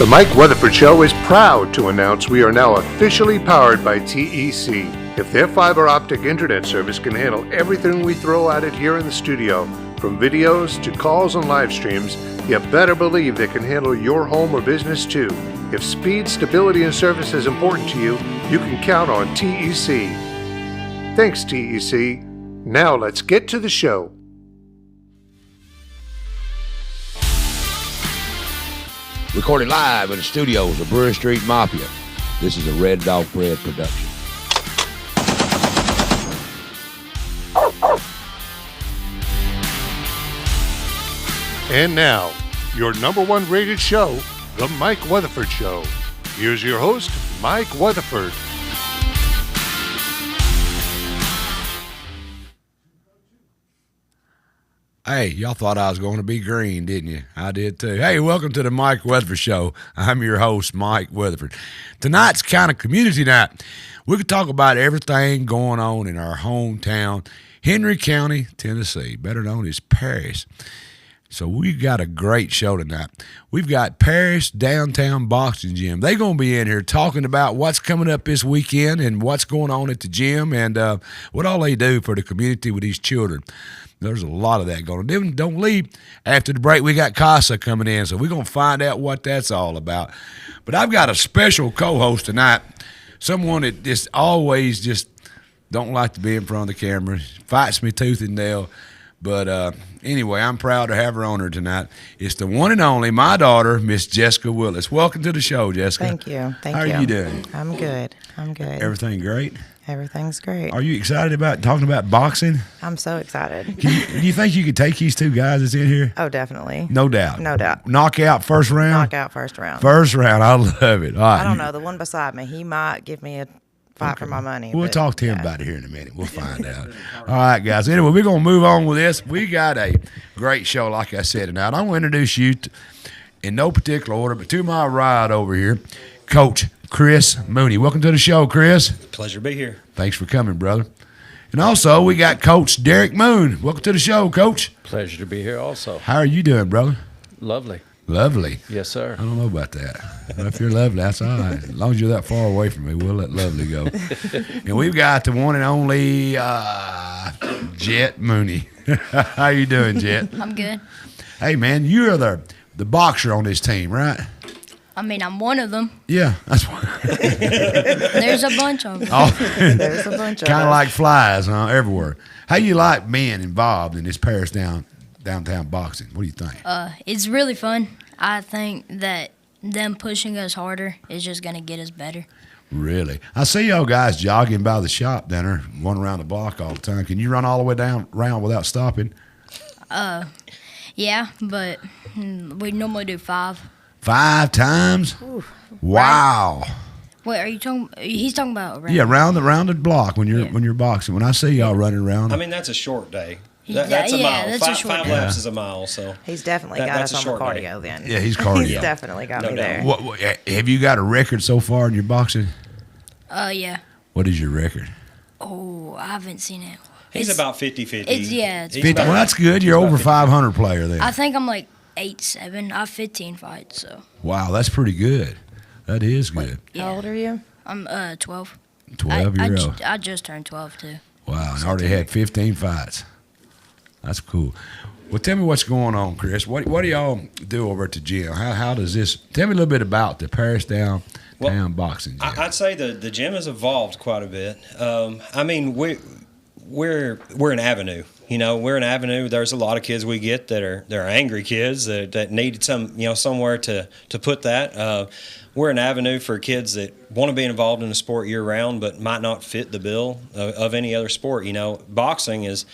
The Mike Weatherford Show is proud to announce we are now officially powered by TEC. If their fiber optic internet service can handle everything we throw at it here in the studio, from videos to calls and live streams, you better believe they can handle your home or business too. If speed, stability, and service is important to you, you can count on TEC. Thanks, TEC. Now let's get to the show. Recorded live in the studios of Brewery Street Mafia. This is a Red Dog Fred production. And now, your number one rated show, The Mike Weatherford Show. Here's your host, Mike Weatherford. Hey, y'all thought I was going to be green, didn't you? I did too. Hey, welcome to the Mike Weatherford Show. I'm your host, Mike Weatherford. Tonight's kind of community night. We could talk about everything going on in our hometown, Henry County, Tennessee, better known as Paris. So we've got a great show tonight. We've got Paris Downtown Boxing Gym. They're going to be in here talking about what's coming up this weekend and what's going on at the gym and what all they do for the community with these children. There's a lot of that going on. Then don't leave. After the break, we got Casa coming in, so we're going to find out what that's all about. But I've got a special co-host tonight, someone that just always just don't like to be in front of the camera, fights me tooth and nail. But anyway, I'm proud to have her on her tonight. It's the one and only, my daughter, Miss Jessica Willis. Welcome to the show, Jessica. Thank you. How are you doing? I'm good. Everything great? Everything's great. Are you excited about talking about boxing? I'm so excited. Do you think you could take these two guys that's in here? Oh, definitely. No doubt. No doubt. Knockout first round? Knockout first round. First round. I love it. All right. I don't know. The one beside me, he might give me a fight for my money. We'll but, talk to him yeah. about it here in a minute. We'll find out. All right, guys. Anyway, we're going to move on with this. We got a great show, like I said tonight. I'm going to introduce you in no particular order, but to my right over here, Coach Chris Mooney. Welcome to the show, Chris. Pleasure to be here. Thanks for coming, brother. And also, we got Coach Derek Moon. Welcome to the show, Coach. Pleasure to be here also. How are you doing, brother? Lovely. Lovely. Yes, sir. I don't know about that. But if you're lovely, that's all right. As long as you're that far away from me, we'll let lovely go. And we've got the one and only Jet Mooney. How you doing, Jet? I'm good. Hey, man, you're the boxer on this team, right? I mean, I'm one of them. Yeah, that's one. There's a bunch of them. There's a bunch of Kind of us. like flies, huh, everywhere. How you like being involved in this Paris downtown boxing? What do you think? It's really fun. I think that them pushing us harder is just going to get us better. Really? I see y'all guys jogging by the shop down there, going around the block all the time. Can you run all the way around without stopping? Yeah, but we normally do 5. 5 times? Ooh, wow. Wait, are you talking? He's talking about around. Yeah, round the block when you're boxing. When I see y'all running around. I mean, that's a short day. Yeah, That's a yeah, mile. that's a short Five day. laps is a mile, so He's definitely That- got that's us a on the short day. cardio then. Yeah, he's cardio. He's definitely got No me doubt. there. What, have you got a record so far in your boxing? Yeah. What is your record? Oh, I haven't seen it. he's It's- about 50-50. It's- yeah, it's He's 50. about- Well, that's good. You're he's over about 500 player then. I think I'm like 8-7. I have 15 fights, so Wow, that's pretty good. That is good. yeah. How old are you? I'm 12. 12-year-old. I just turned 12 too. Wow, and already had 15 fights. That's cool. Well, tell me what's going on, Chris. What do y'all do over at the gym? How does this? Tell me a little bit about the Paris Downtown Boxing Gym. I'd say the gym has evolved quite a bit. I mean, we're an avenue. You know, we're an avenue. There's a lot of kids we get that are angry kids that need somewhere to put that. We're an avenue for kids that want to be involved in the sport year round, but might not fit the bill of any other sport. You know, boxing is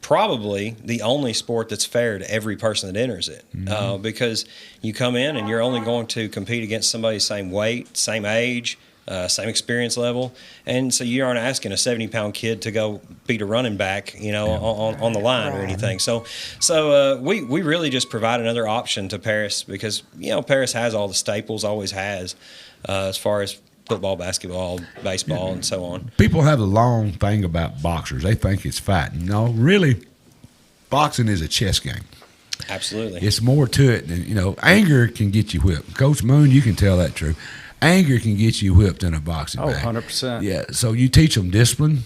probably the only sport that's fair to every person that enters it, because you come in and you're only going to compete against somebody same weight, same age, same experience level, and so you aren't asking a 70-pound kid to go beat a running back, on the line or anything. So we really just provide another option to Paris because Paris has all the staples, always has, as far as football, basketball, baseball, and so on. People have a long thing about boxers. They think it's fighting. No, really, boxing is a chess game. Absolutely. It's more to it than, anger can get you whipped. Coach Moon, you can tell that true. Anger can get you whipped in a boxing Oh, match. 100%. Yeah, so you teach them discipline.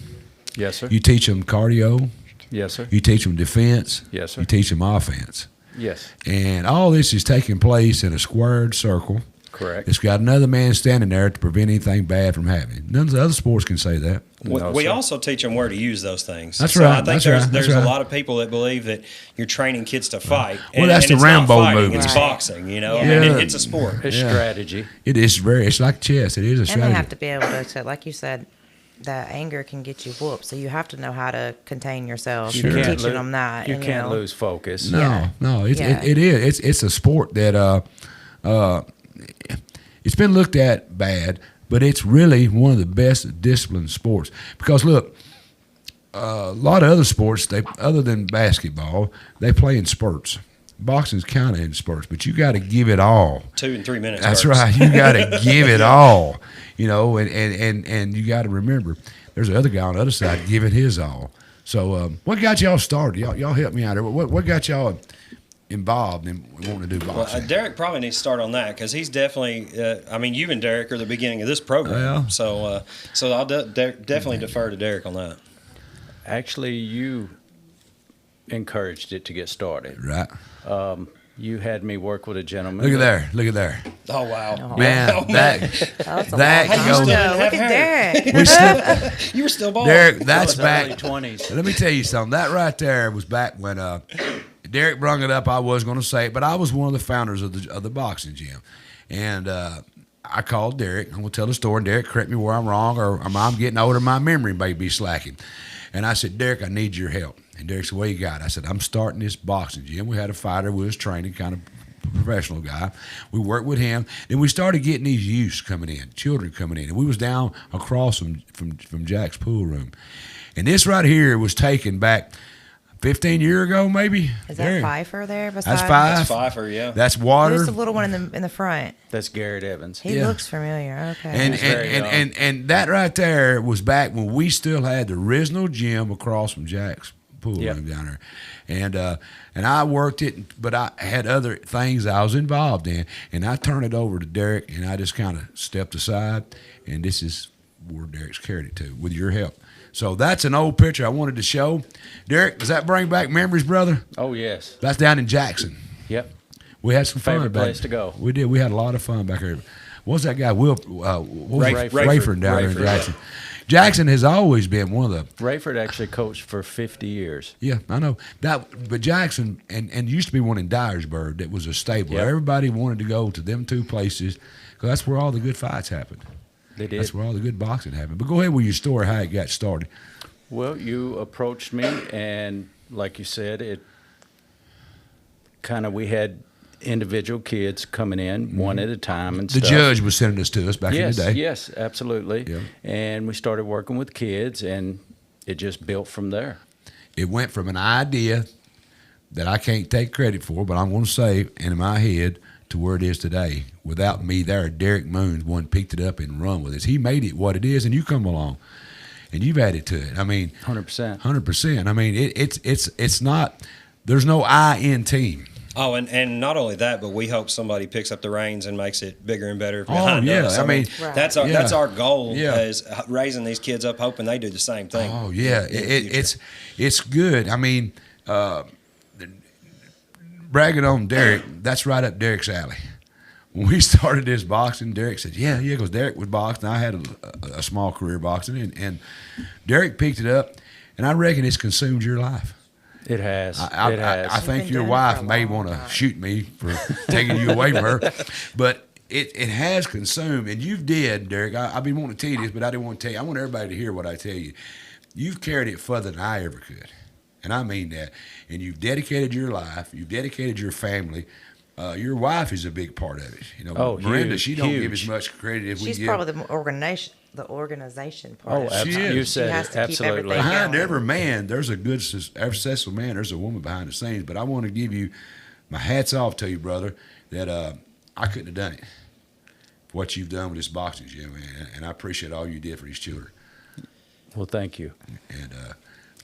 Yes, sir. You teach them cardio. Yes, sir. You teach them defense. Yes, sir. You teach them offense. Yes. And all this is taking place in a squared circle. Correct. It's got another man standing there to prevent anything bad from happening. None of the other sports can say that. No, we sir. also teach them where to use those things. That's so right, I think that's right, there's that's a right. lot of people that believe that you're training kids to fight. Well, that's the it's Rambo not fighting, movie. It's Right. boxing, Yeah. I mean, it's a sport. It's Yeah. strategy. It's like chess. It is a And strategy. they have to be able to, like you said, the anger can get you whooped. So you have to know how to contain yourself. You You're can't teaching lo- them that. You and, can't know, lose focus. No, Yeah. no, it Yeah. is. It's a sport that it's been looked at bad, but it's really one of the best disciplined sports. Because look, a lot of other sports, other than basketball, they play in spurts. Boxing's kind of in spurts, but you got to give it all. 2 and 3 minutes. That's bursts. right. You got to give it all, and you got to remember, there's another guy on the other side giving his all. So, what got y'all started? Y'all help me out here. What got y'all involved in wanting to do Well, boxing? Derek probably needs to start on that because he's definitely. You and Derek are the beginning of this program, Yeah. so I'll definitely defer to Derek on that. Actually, you encouraged it to get started. Right. You had me work with a gentleman. Look at there. Oh wow, Man, Oh, that That's a that long time goes. goes- ago. Look Have at hair. Derek. We still, you were still bald. Derek, that's Early back. 20s. Let me tell you something. That right there was back when Derek brung it up. I was going to say it, but I was one of the founders of the boxing gym, and I called Derek. I'm going to tell the story. And Derek, correct me where I'm wrong, or I'm getting older. My memory may be slacking. And I said, Derek, I need your help. And Derek said, what you got? I said, I'm starting this boxing gym. We had a fighter who was training, kind of professional guy. We worked with him. Then we started getting these youths coming in, children coming in. And we was down across from Jack's pool room. And this right here was taken back 15 years ago, maybe. Is that Derek. Pfeiffer there? That's Beside? five. That's Pfeiffer, yeah. That's water. Who's the little one in the front? That's Garrett Evans. He Yeah. looks familiar. Okay. And He's very and that right there was back when we still had the original gym across from Jack's pool Yep. room down there, and I worked it, but I had other things I was involved in, and I turned it over to Derek, and I just kind of stepped aside, and this is where Derek's carried it to with your help. So that's an old picture I wanted to show. Derek, does that bring back memories, brother? Oh, yes. That's down in Jackson. Yep. We had some fun Favorite back. place to go. We did. We had a lot of fun back there. What was that guy? Rayford down there in Rayford, Jackson. Jackson has always been one of the. Rayford actually coached for 50 years. Yeah, I know that. But Jackson and used to be one in Dyersburg that was a stable. Yep. Everybody wanted to go to them two places because that's where all the good fights happened. They did. That's where all the good boxing happened. But go ahead with your story, how it got started. Well, you approached me, and like you said, it kind of, we had individual kids coming in one at a time and The stuff. judge was sending this to us back Yes, in the day. yes, absolutely. Yeah. And we started working with kids, and it just built from there. It went from an idea that I can't take credit for, but I'm going to say in my head to where it is today. Without me there, Derek Moon's one picked it up and run with it. He made it what it is, and you come along, and you've added to it. I mean, 100%. 100%. I mean, it's not. There's no I in team. Oh, and not only that, but we hope somebody picks up the reins and makes it bigger and better behind yeah, us. I mean, Right. that's our goal Yeah. is raising these kids up, hoping they do the same thing. Oh yeah, it's good. I mean, bragging on Derek, that's right up Derek's alley. When we started this boxing, Derek said, yeah, because Derek was boxing. I had a small career boxing, and Derek picked it up, and I reckon it's consumed your life. It has. I it has. think You've been your doing it wife for a may long want to time. shoot me for taking you away from her, but it has consumed, and you've did, Derek. I've been wanting to tell you this, but I didn't want to tell you. I want everybody to hear what I tell you. You've carried it further than I ever could, and I mean that. And you've dedicated your life. You've dedicated your family. Your wife is a big part of it. You know, Oh, Miranda, huge, she don't give huge. as much credit as we She's give. probably the organization part. Oh, of it. absolutely. is. You She said has it. to keep Absolutely. everything Behind going. every man, there's a good, successful man. There's a woman behind the scenes. But I want to give you my hats off to you, brother, that I couldn't have done it. What you've done with this boxing gym, man, and I appreciate all you did for these children. Well, thank you. And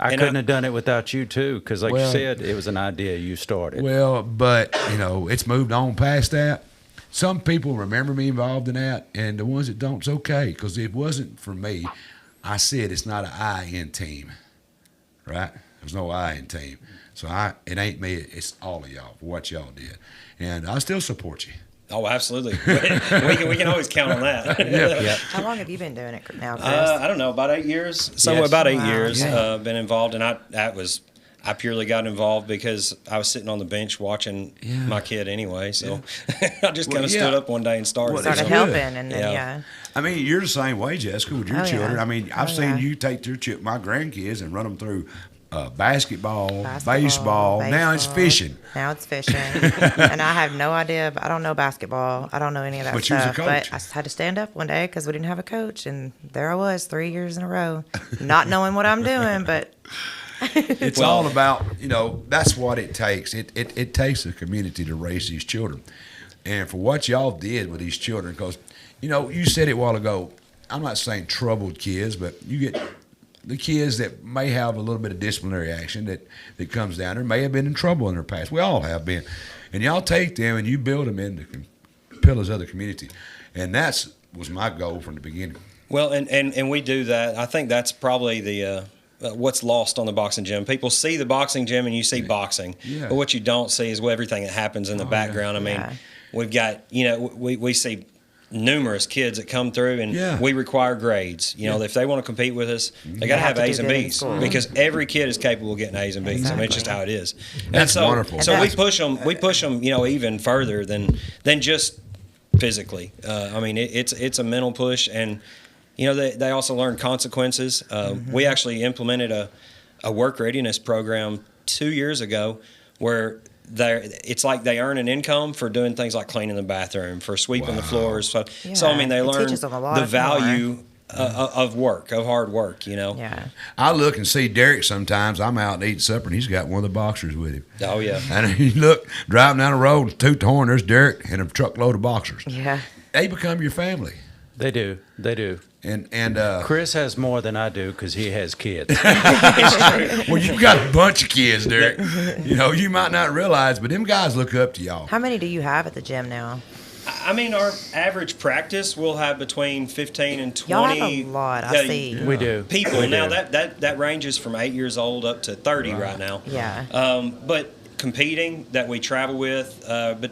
I couldn't have done it without you too, because like you said, it was an idea you started. Well, but it's moved on past that. Some people remember me involved in that, and the ones that don't, it's okay, because it wasn't for me. I said it's not an I in team, right? There's no I in team. So it ain't me, it's all of y'all for what y'all did. And I still support you. Oh, absolutely. we can always count on that. Yeah. How long have you been doing it now, Chris? I don't know, about 8 years. Yes. About 8 Wow. years Yeah. been involved, and I purely got involved because I was sitting on the bench watching my kid anyway. So I just kind of stood up one day and started. Well, it's Started good. helping, and then I mean, you're the same way, Jessica, with your Oh, yeah. children. I mean, I've Oh, seen yeah. you take my grandkids and run them through basketball, baseball. Now it's fishing. Now it's fishing. And I have no idea. I don't know basketball. I don't know any of that But you was a stuff. coach. But I had to stand up one day because we didn't have a coach. And there I was 3 years in a row, not knowing what I'm doing. But It's all about, that's what it takes. It takes a community to raise these children. And for what y'all did with these children, because, you said it a while ago, I'm not saying troubled kids, but you get the kids that may have a little bit of disciplinary action that comes down there, may have been in trouble in their past. We all have been. And y'all take them and you build them into pillars of the community. And that was my goal from the beginning. Well, and we do that. I think that's probably the what's lost on the boxing gym. People see the boxing gym and you see boxing, Yeah. but what you don't see is everything that happens in the background. I mean, we've got we see numerous kids that come through and we require grades. If they want to compete with us, they got to have to do A's and good in B's school. because every kid is capable of getting A's and B's. I mean, it's just how it is. That's wonderful. So we push them. We push them. Even further than just physically. I mean, it's a mental push, and they also learn consequences. We actually implemented a work readiness program 2 years ago where it's like they earn an income for doing things like cleaning the bathroom, for sweeping the floors. So I mean, they it learn teaches them a lot the more. value of work, of hard work. Yeah. I look and see Derek sometimes. I'm out and eating supper, and he's got one of the boxers with him. Oh yeah. And you look, driving down the road, and toot the horn, there's Derek and a truckload of boxers. Yeah. They become your family. They do. And Chris has more than I do because he has kids. well, you've got a bunch of kids, Derek. You might not realize, but them guys look up to y'all. How many do you have at the gym now? I mean, our average practice will have between 15 and 20. Y'all have a lot, I see. We do. People. We Now do. that ranges from 8 years old up to 30 right now. Yeah. But competing that we travel with, but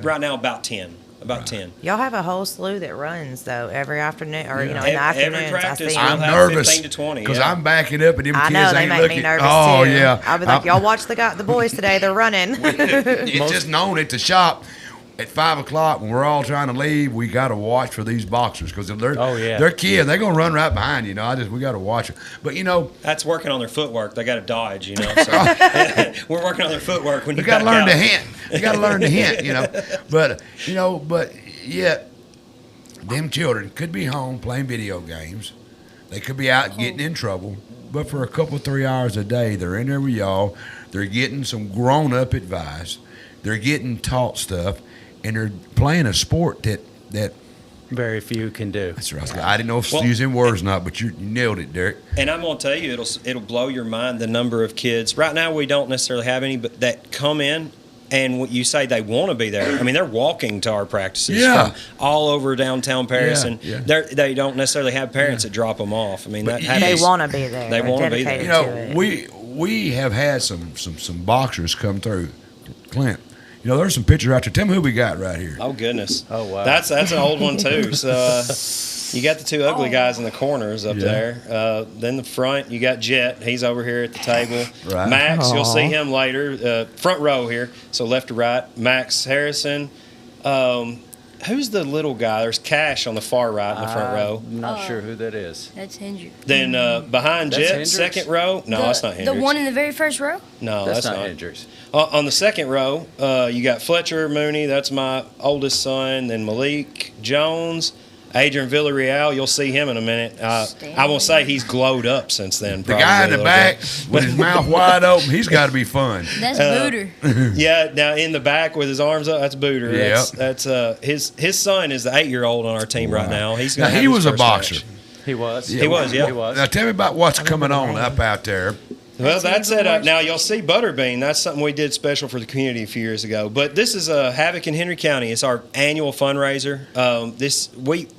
right now about 10. About 10. Y'all have a whole slew that runs though every afternoon, or in the Every afternoons. practice I we'll see. I'm have nervous 15 to 20. because yeah. I'm backing up, and them I kids know they ain't make looking. me nervous oh too. yeah, I'll be like, y'all watch the boys today. They're running. It's just known at the shop. At 5 o'clock, when we're all trying to leave, we got to watch for these boxers because they're kids. They're gonna run right behind you. We got to watch them. But That's working on their footwork. They got to dodge. So we're working on their footwork when you you got to back learn out. to hint. You got to learn to hint. But yet, them children could be home playing video games. They could be out getting in trouble. But for a couple, 3 hours a day, they're in there with y'all. They're getting some grown-up advice. They're getting taught stuff. And they're playing a sport that Very few can do. that's right. I didn't know if using words or not, but you nailed it, Derek. And I'm going to tell you, it'll blow your mind the number of kids. Right now, we don't necessarily have any, but that come in and what you say they want to be there. I mean, they're walking to our practices from all over downtown Paris, and they don't necessarily have parents that drop them off. I mean, that happens. They want to be there. They They're want to be dedicated there. to it. We have had some boxers come through, Clint. There's some pictures out there. Tell me who we got right here. Oh goodness! Oh wow! That's an old one too. So you got the two ugly guys in the corners up there. Then the front, you got Jet. He's over here at the table. Right. Max, you'll see him later. Front row here, so left to right. Max Harrison. Who's the little guy? There's Cash on the far right in the front row. I'm not sure who that is. That's Hendrick. Then behind That's Jet, Hendricks? second row. No, that's not Hendricks. The one in the very first row? No, That's that's not not. Hendricks. On the second row, you got Fletcher Mooney. That's my oldest son. Then Malik Jones, Adrian Villarreal. You'll see him in a minute. I will say he's glowed up since then. The guy in the back with his mouth wide open, he's got to be fun. That's Booter. Yeah, now in the back with his arms up, that's Booter. Yep. That's his son is the 8-year-old on our team right now. He's He was a boxer. He was. He was, yeah. He was. Now tell me about what's coming on up out there. Well, that's it. even worse. Now you'll see Butterbean. That's something we did special for the community a few years ago. But this is Havoc in Henry County. It's our annual fundraiser.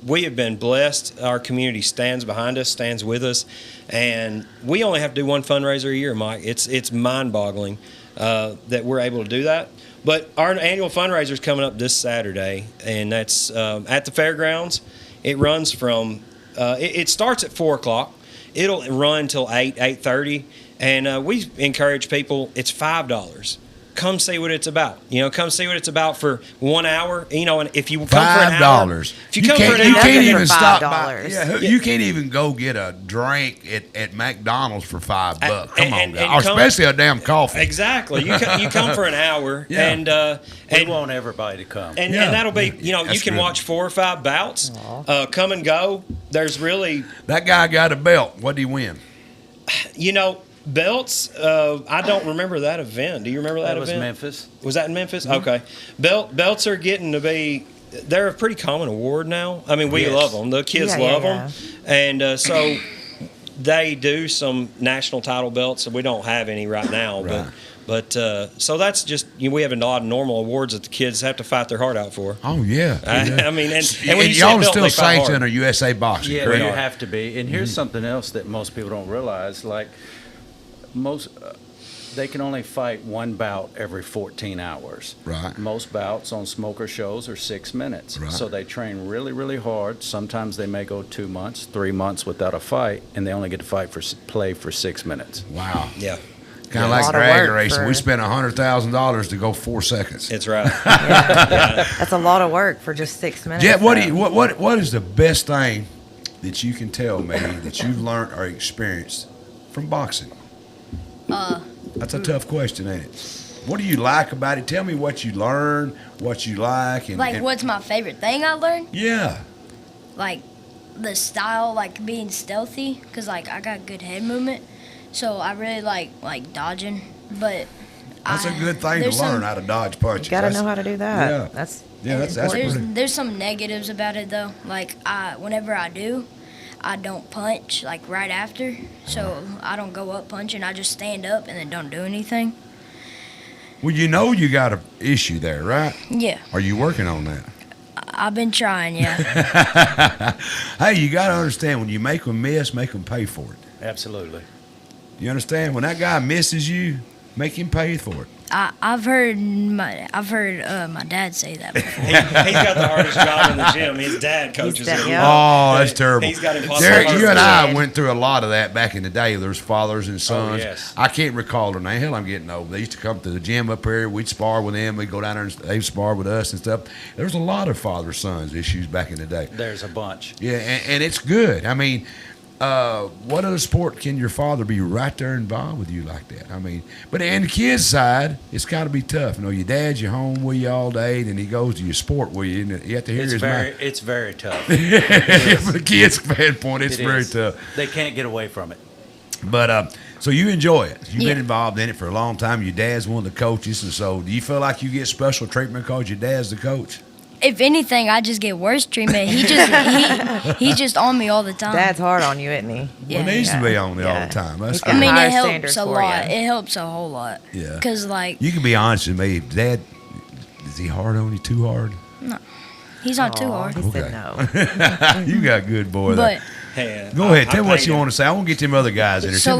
We have been blessed. Our community stands behind us, stands with us, and we only have to do one fundraiser a year, Mike. It's mind-boggling that we're able to do that. But our annual fundraiser is coming up this Saturday, and that's at the fairgrounds. It runs from it starts at 4:00. It'll run till 8:30. And we encourage people, it's $5. Come see what it's about. Come see what it's about for 1 hour. And if you come for an hour, $5. if you come for an You hour, can't even for stop $5. by. Yeah, you can't even go get a drink at McDonald's for $5. Come on, guys. Especially a damn coffee. Exactly. You come for an hour, Yeah. and We want everybody to come. and Yeah. that'll be you That's can good. watch 4 or 5 bouts, come and go. There's really That guy got a belt. What did he win? belts. I don't remember that event. Do you remember that That was event? Memphis. Was that in Memphis? Okay. Belts are getting to be, they're a pretty common award now. I mean, we Yes. love them. The kids Yeah, love yeah, them. And so they do some national title belts. So we don't have any right now. Right. But so that's just, we have a lot of normal awards that the kids have to fight their heart out for. Oh, yeah. I mean, and when you say y'all are belt, still they fight sanctioned hard. under USA Boxing, Yeah, correct? you have to be. And here's something else that most people don't realize. Like most, they can only fight one bout every 14 hours. Right. Most bouts on smoker shows are 6 minutes. Right. So they train really, really hard. Sometimes they may go 2 months, 3 months without a fight, and they only get to play for 6 minutes. Wow. Yeah, Kind of Yeah. like A lot of drag work racing. for- We spent $100,000 to go 4 seconds. it's right. That's a lot of work for just 6 minutes. Jet, what, though. do you, what is the best thing that you can tell me that you've learned or experienced from boxing? That's a tough question, ain't it? What do you like about it? Tell me what you learned, what you like. And What's my favorite thing I learned? Yeah. Like, the style, like, being stealthy, because, like, I got good head movement. So I really like dodging, but That's a good thing to there's learn some- how to dodge punches. You gotta That's- know how to do that. Yeah. That's that's important. There's some negatives about it though. Like whenever I do, I don't punch like right after, so I don't go up punching. I just stand up and then don't do anything. Well, you got an issue there, right? Yeah, Are you working on that? I've been trying. Yeah, Hey, you got to understand, when you make them miss, make them pay for it. Absolutely. You understand? When that guy misses you, make him pay for it. I've heard my dad say that before. He's got the hardest job in the gym. His dad coaches him. Yeah. Oh, that's terrible. He's got impossible Derek, you and I Yeah. went through a lot of that back in the day. There's fathers and sons. yes. I can't recall their name. Hell, I'm getting old. They used to come to the gym up here. We'd spar with them. We'd go down there and they'd spar with us and stuff. There was a lot of father-sons issues back in the day. There's a bunch. Yeah, and it's good. I mean, what other sport can your father be right there involved with you like that? I mean, but on the kids' side, it's got to be tough. You know, your dad's your home with you all day, and he goes to your sport with you, and you have to hear It's his it's very tough. From the kids' standpoint, it's It very is. tough. They can't get away from it. But so you enjoy it. You've Yeah. been involved in it for a long time. Your dad's one of the coaches, and so do you feel like you get special treatment because your dad's the coach? If anything, I just get worse treatment. He's just on me all the time. Dad's hard on you, isn't he? Yeah. Well, it needs to be Yeah. on you all the time. That's He's good. I mean, higher it helps standards a for lot. you. It helps a whole lot. Yeah. Cause like You can be honest with me. Dad, is he hard on you? Too hard? he's not too Aw, hard. He Okay. said no. You got a good boy there. But Hey, Go ahead. I Tell me what paid you him. want to say. I want to get them other guys in there. so Tell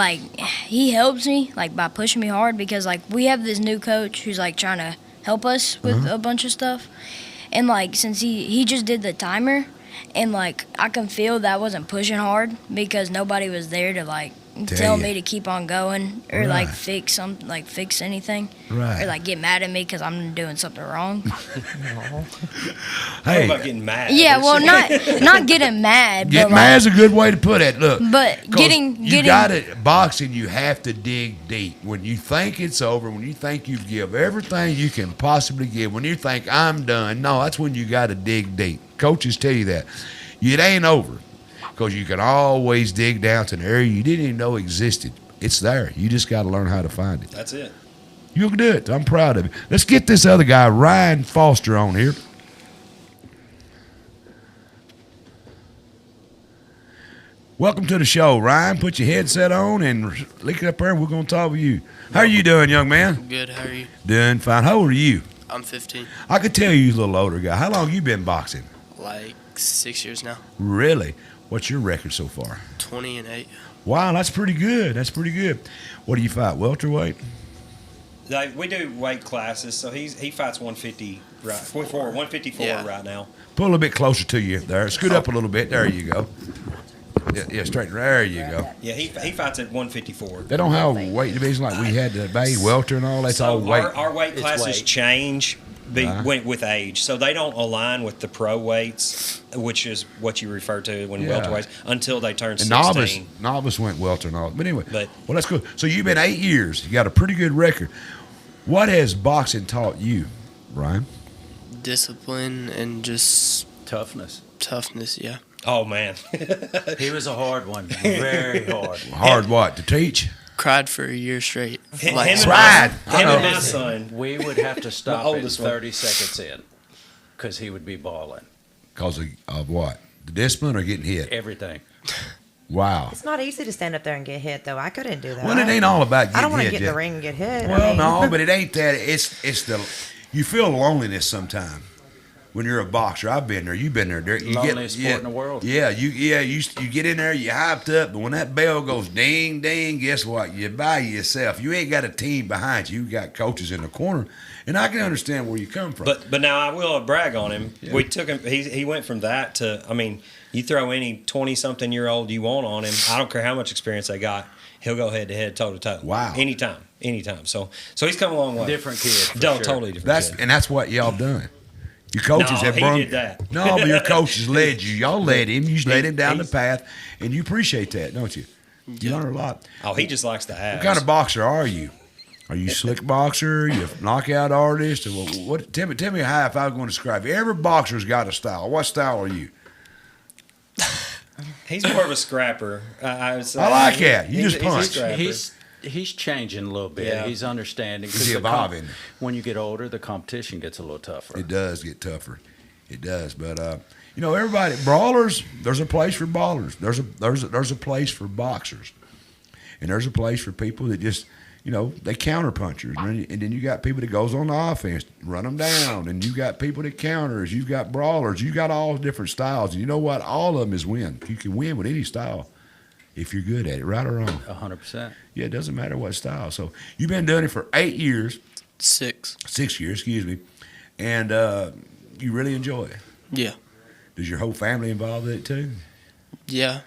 me- he helps me like by pushing me hard because like we have this new coach who's like trying to help us with a bunch of stuff, and like since he just did the timer, and like I can feel that I wasn't pushing hard because nobody was there to like tell you. me to keep on going or like Right. fix anything Right. or like get mad at me because I'm doing something wrong. What Hey, about getting mad? Yeah, well, not getting mad, get but mad is a good way to put it. Look, But 'cause getting- you getting- got it. Boxing, you have to dig deep. When you think it's over, when you think you give everything you can possibly give, when you think I'm done, no, that's when you got to dig deep. Coaches tell you that it ain't over because you can always dig down to an area you didn't even know existed. It's there. You just got to learn how to find it. That's it. You can do it. I'm proud of you. Let's get this other guy, Ryan Foster, on here. Welcome to the show, Ryan. Put your headset on and look up there, and we're going to talk with you. How are you doing, young man? Good, how are you? Doing fine. How old are you? I'm 15. I could tell you're a little older guy. How long you been boxing? Like 6 years now. Really? What's your record so far? 20-8. Wow, that's pretty good. That's pretty good. What do you fight, welterweight? Like, we do weight classes, so he fights 150 154 Yeah. right now. Pull a little bit closer to you there. Scoot up a little bit. There you go. Yeah, straighten. There you go. Yeah, he fights at 154. They don't have weight division like we had to bay welter and all. That's all weight. Our weight It's classes weight. change with age, so they don't align with the pro weights, which is what you refer to when Yeah. welterweights, until they turn And 16. novice went welter and all. But anyway, But- well, that's cool. So you've been 8 years. You got a pretty good record. What has boxing taught you, Ryan? Discipline and just Toughness. toughness, yeah. Oh man, He was a hard one. Very hard. Hard what? To teach? Cried for a year straight. him Like, and Pride. my, him and my Uh-oh. son. We would have to stop My it oldest one. 30 seconds in because he would be bawling. Because of what? The discipline or getting hit? Everything. Wow. It's not easy to stand up there and get hit, though. I couldn't do that. Well, it ain't all about getting I don't want to hit. get in Jeff. the ring and get hit. Well, I mean, no, but it ain't that. It's the you feel loneliness sometimes when you're a boxer. I've been there. You've been there. You Loneliest sport in the world. Yeah, you get in there. You hyped up, but when that bell goes ding ding, guess what? You're by yourself. You ain't got a team behind you. You got coaches in the corner, and I can understand where you come from. But now I will brag on him. We took him. He went from that to. I mean, you throw any 20-something-year-old you want on him. I don't care how much experience they got. He'll go head to head, toe to toe. Wow. Anytime. So he's come a long way. Different kid. For No, sure. totally different. kid. That's what y'all done. Your coaches No, have he brung. did that. No, but your coaches led you. Y'all led him. You led him down the he's- path, and you appreciate that, don't you? You learn a lot. Oh, he just likes to ask. What kind of boxer are you? Are you slick boxer? You knockout artist? Or what? Tell me how if I was going to describe you. Every boxer's got a style. What style are you? He's more of a scrapper. I would say. I like that. You just He's a punch. scrapper. He's changing a little bit. Yeah. He's understanding. 'cause He's the evolving. when you get older, the competition gets a little tougher. It does get tougher. It does. But everybody brawlers. There's a place for brawlers. There's a place for boxers, and there's a place for people that just they counter punchers, and then you got people that goes on the offense, run them down, and you got people that counters. You've got brawlers. You got all different styles, and you know what? All of them is win. You can win with any style if you're good at it, right or wrong. 100%. Yeah, it doesn't matter what style. So you've been doing it for 8 years, 6. 6 years, excuse me, and you really enjoy it. Yeah. Does your whole family involved in it too? Yeah.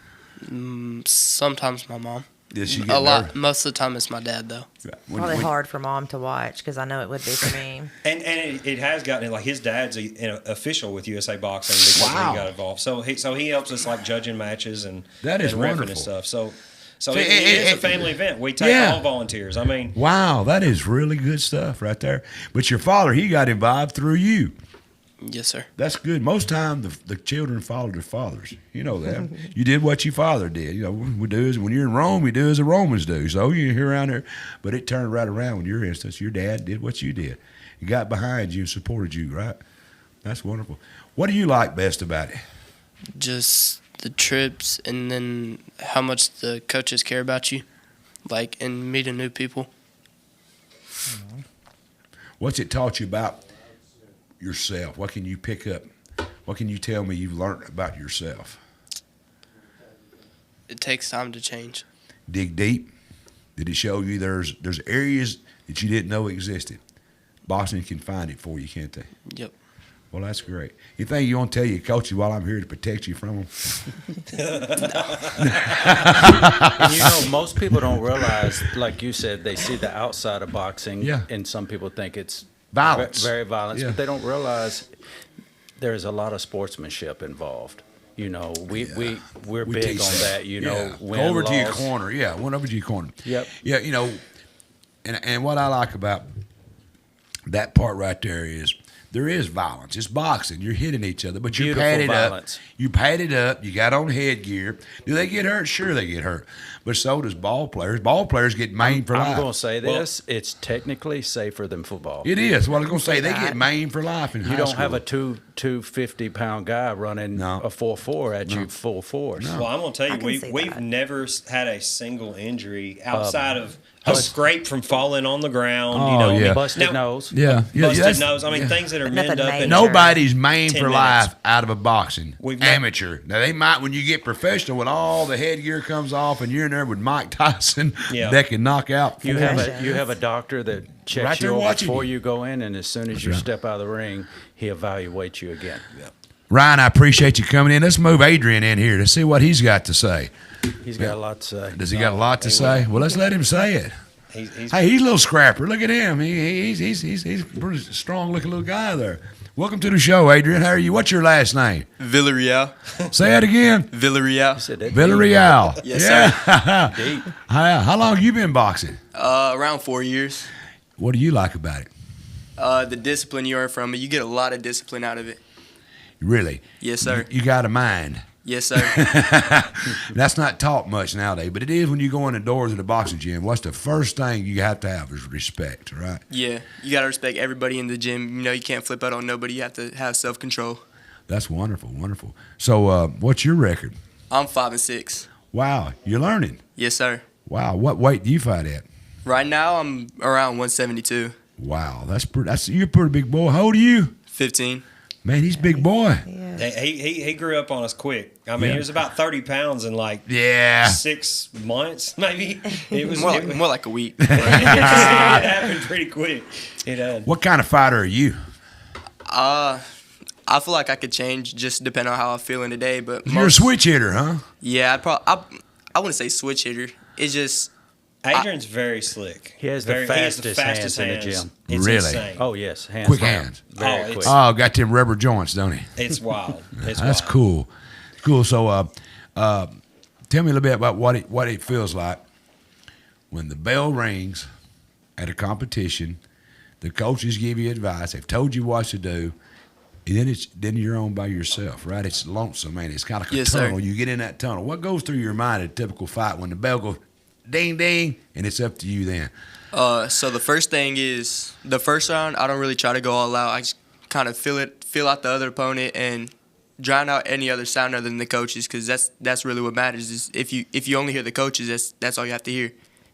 Sometimes my mom. Does she get A lot. nervous? Most of the time it's my dad, though. probably hard for mom to watch because I know it would be for me. And it has gotten like his dad's an official with USA Boxing because Wow. he got involved. So he helps us like judging matches and That is and reffing wonderful. and stuff. So So it is a family event. We take all volunteers. I mean, Wow, that is really good stuff right there. But your father, he got involved through you. Yes, sir. That's good. Most time the children follow their fathers. You know that. You did what your father did. We do as when you're in Rome, you do as the Romans do. So you're here around there. But it turned right around in your instance. Your dad did what you did. He got behind you and supported you, right? That's wonderful. What do you like best about it? Just the trips and then how much the coaches care about you, like, and meeting new people. What's it taught you about yourself? What can you pick up? What can you tell me you've learned about yourself? It takes time to change. Dig deep. Did it show you there's areas that you didn't know existed? Boxing can find it for you, can't they? Yep. Well, that's great. Anything you want to tell your coaches while I'm here to protect you from them? And most people don't realize, like you said, they see the outside of boxing, Yeah. and some people think it's Violence. very violent, Yeah. but they don't realize there's a lot of sportsmanship involved. We're We big teach on that. Yeah. Win, Go over to your loss. corner. Yeah, went over to your corner. Yep. Yeah, and what I like about that part right there is there is violence. It's boxing. You're hitting each other, but you're Beautiful padded violence. up. You padded up. You got on headgear. Do they get hurt? Sure, they get hurt. But so does ball players. Ball players get maimed for life. I'm going to say this: it's technically safer than football. It is. What I was going to say, they get maimed for life in high You don't school. have a 250-pound guy running No. a 4.4 at you full force. No. Well, I'm going to I tell can you, see we've that. never had a single injury outside of a scrape from falling on the ground. You know, yeah. Busted Now, nose. Yeah, yeah. busted that's- nose. I mean, things that are But manned nothing up. major. And Nobody's maimed 10 for minutes. life out of a boxing. We've never- Amateur. Now they might when you get professional when all the headgear comes off and you're in there with Mike Tyson Yeah. that can knock out. You four. have a doctor that checks Right there you over watching before you. you go in, and as soon as you right. step out of the ring, he evaluates you again. Ryan, I appreciate you coming in. Let's move Adrian in here to see what he's got to say. He's got a lot to say. Does he got a lot to say? Well, let's let him say it. He's Hey, he's a little scrapper. Look at him. He's a pretty strong looking little guy there. Welcome to the show, Adrian. How are you? What's your last name? Villarreal. Say it again. Villarreal. Said that Villarreal. Yes, yeah. deep. How long have you been boxing? Around 4 years. What do you like about it? The discipline you earn from it, you get a lot of discipline out of it. Really? Yes, sir. You got a mind. Yes, sir. That's not taught much nowadays, but it is when you go in the doors of the boxing gym. What's the first thing you have to have is respect, right? Yeah, you gotta respect everybody in the gym. You know, you can't flip out on nobody. You have to have self-control. That's wonderful, wonderful. So, what's your record? I'm 5'6". Wow, you're learning. Yes, sir. Wow, what weight do you fight at? Right now, I'm around 172. Wow, you're a pretty big boy. How old are you? 15. Man, he's a big boy. Yeah. he grew up on us quick. I mean, Yeah. he was about 30 pounds in like Yeah. 6 months, maybe. It was More like a week. it happened pretty quick. It had. What kind of fighter are you? I feel like I could change just depending on how I'm feeling today. But You're a switch hitter, huh? Yeah, I wouldn't say switch hitter. It's just Adrian's very slick. He has the fastest hands in the gym. It's Really? insane. Oh, yes. Hands Quick down. hands. Very Oh, quick. it's- Oh, got them rubber joints, don't he? It's wild. It's That's wild. cool. Cool. So, tell me a little bit about what it feels like when the bell rings at a competition. The coaches give you advice. They've told you what to do. And then you're on by yourself, right? It's lonesome, man. It's kind of like Yes, a sir. tunnel. You get in that tunnel. What goes through your mind at a typical fight when the bell goes ding, ding, and it's up to you then? So the first thing is the first round. I don't really try to go all out. I just kind of feel out the other opponent and drown out any other sound other than the coaches, because that's really what matters. Is if you only hear the coaches, that's all you have to hear,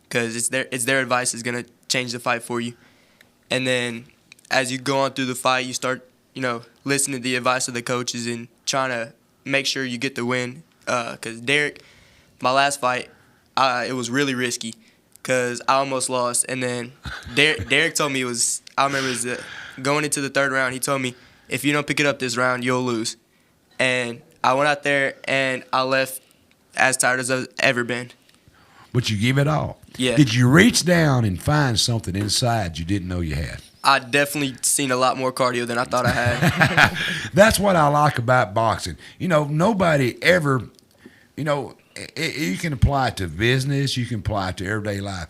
because it's their advice is gonna change the fight for you. And then as you go on through the fight, you start listening to the advice of the coaches and trying to make sure you get the win. Because Derek, my last fight, it was really risky, because I almost lost. And then Derek told me I remember going into the third round, he told me, if you don't pick it up this round, you'll lose. And I went out there and I left as tired as I've ever been. But you give it all. Yeah. Did you reach down and find something inside you didn't know you had? I definitely seen a lot more cardio than I thought I had. That's what I like about boxing. Nobody ever, you can apply it to business. You can apply it to everyday life.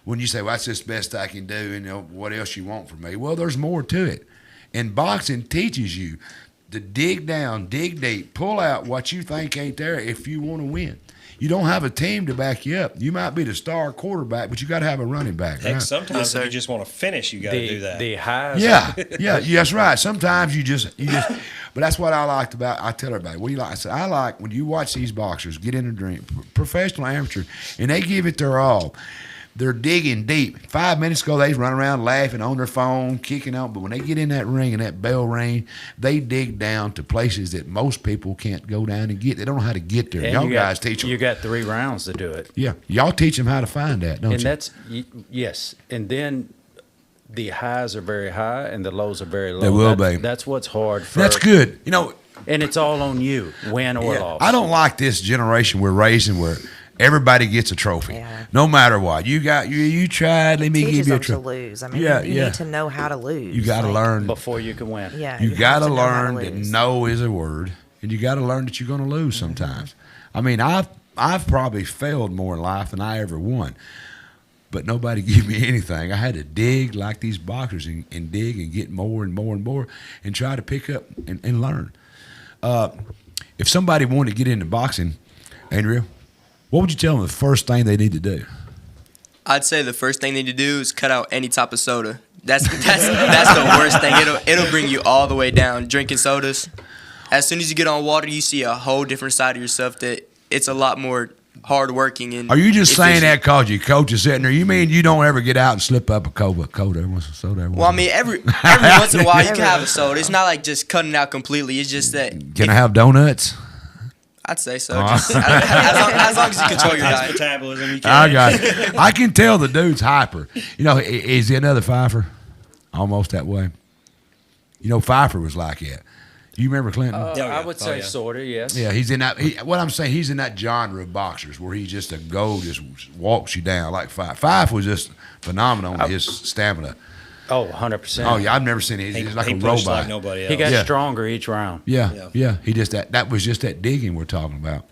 When you say, well, that's just the best I can do, and what else you want from me? Well, there's more to it. And boxing teaches you to dig down, dig deep, pull out what you think ain't there if you want to win. You don't have a team to back you up. You might be the star quarterback, but you got to have a running back. Heck, Right? sometimes Yes, sir. if you just want to finish, you got to do that. The highs. Yeah, that's right. Sometimes you just, but that's what I liked about. I tell everybody, what do you like? I say, I like when you watch these boxers get in a ring, professional, amateur, and they give it their all. They're digging deep. 5 minutes ago, they was running around laughing on their phone, kicking out. But when they get in that ring and that bell ring, they dig down to places that most people can't go down and get. They don't know how to get there. And Y'all you guys got, teach them. You got 3 rounds to do it. Yeah, y'all teach them how to find that, don't And you? that's, yes. And then the highs are very high and the lows are very low. They will be. That's what's hard. That's good. And it's all on you, win or loss. I don't like this generation we're raising where everybody gets a trophy, Yeah. no matter what. You tried. Let me Teaches give you a them to trophy. lose. I mean, Yeah, you yeah. need to know how to lose. You got to learn. Before you can win. Yeah, You got have to know how learn that lose. no is a word, and you got to learn that you're going to lose sometimes. I mean, I've probably failed more in life than I ever won. but nobody gave me anything. I had to dig like these boxers and dig and get more and more and more and try to pick up and learn. If somebody wanted to get into boxing, Andrea, what would you tell them the first thing they need to do? I'd say the first thing they need to do is cut out any type of soda. That's the worst thing. It'll bring you all the way down. Drinking sodas. As soon as you get on water, you see a whole different side of yourself that it's a lot more hardworking. And are you just saying efficient. that because your coach is sitting there? You mean you don't ever get out and slip up a cold every once in a soda? Well, I mean, every once in a while you can have a soda. It's not like just cutting it out completely. It's just that. Can I have donuts? I'd say so. Just, as long as you control your diet. Metabolism, you can. I got it. I can tell the dude's hyper. You know, is he another Pfeiffer? Almost that way. You know, Pfeiffer was like that. You remember Clinton? I would say sort of, yes. Yeah, he's in that. What I'm saying, he's in that genre of boxers where he's just a just walks you down like Pfeiffer. Pfeiffer was just phenomenal on his stamina. Oh, 100%. Oh yeah, I've never seen it. He's like a pushed robot. like nobody else. He got Yeah. stronger each round. Yeah. He just that was just that digging we're talking about.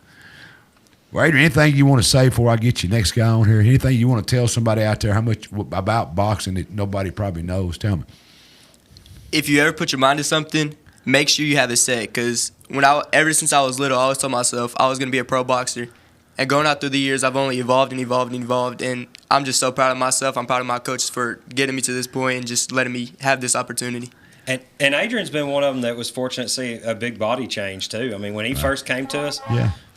Well, Adrian, anything you want to say before I get your next guy on here? Anything you want to tell somebody out there how much about boxing that nobody probably knows? Tell me. If you ever put your mind to something, make sure you have it set. Because ever since I was little, I always told myself I was going to be a pro boxer. And going out through the years, I've only evolved and evolved and evolved. And I'm just so proud of myself. I'm proud of my coaches for getting me to this point and just letting me have this opportunity. And Adrian's been one of them that was fortunate to see a big body change, too. I mean, when he first came to us,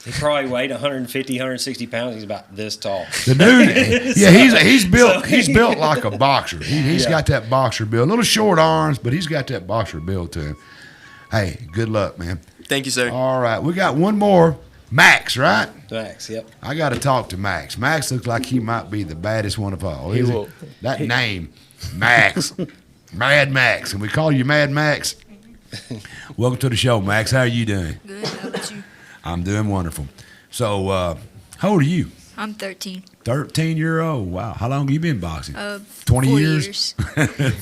he probably weighed 150, 160 pounds. He's about this tall. The dude, he's built like a boxer. He's got that boxer build. A little short arms, but he's got that boxer build to him. Hey, good luck, man. Thank you, sir. All right, we got one more. Max, right? Max, yep. I got to talk to Max. Max looks like he might be the baddest one of all. That name, Max, Mad Max, and we call you Mad Max. Welcome to the show, Max. How are you doing? Good. How about you? I'm doing wonderful. So, how old are you? I'm 13. 13-year-old. Wow. How long have you been boxing? 20 4 years?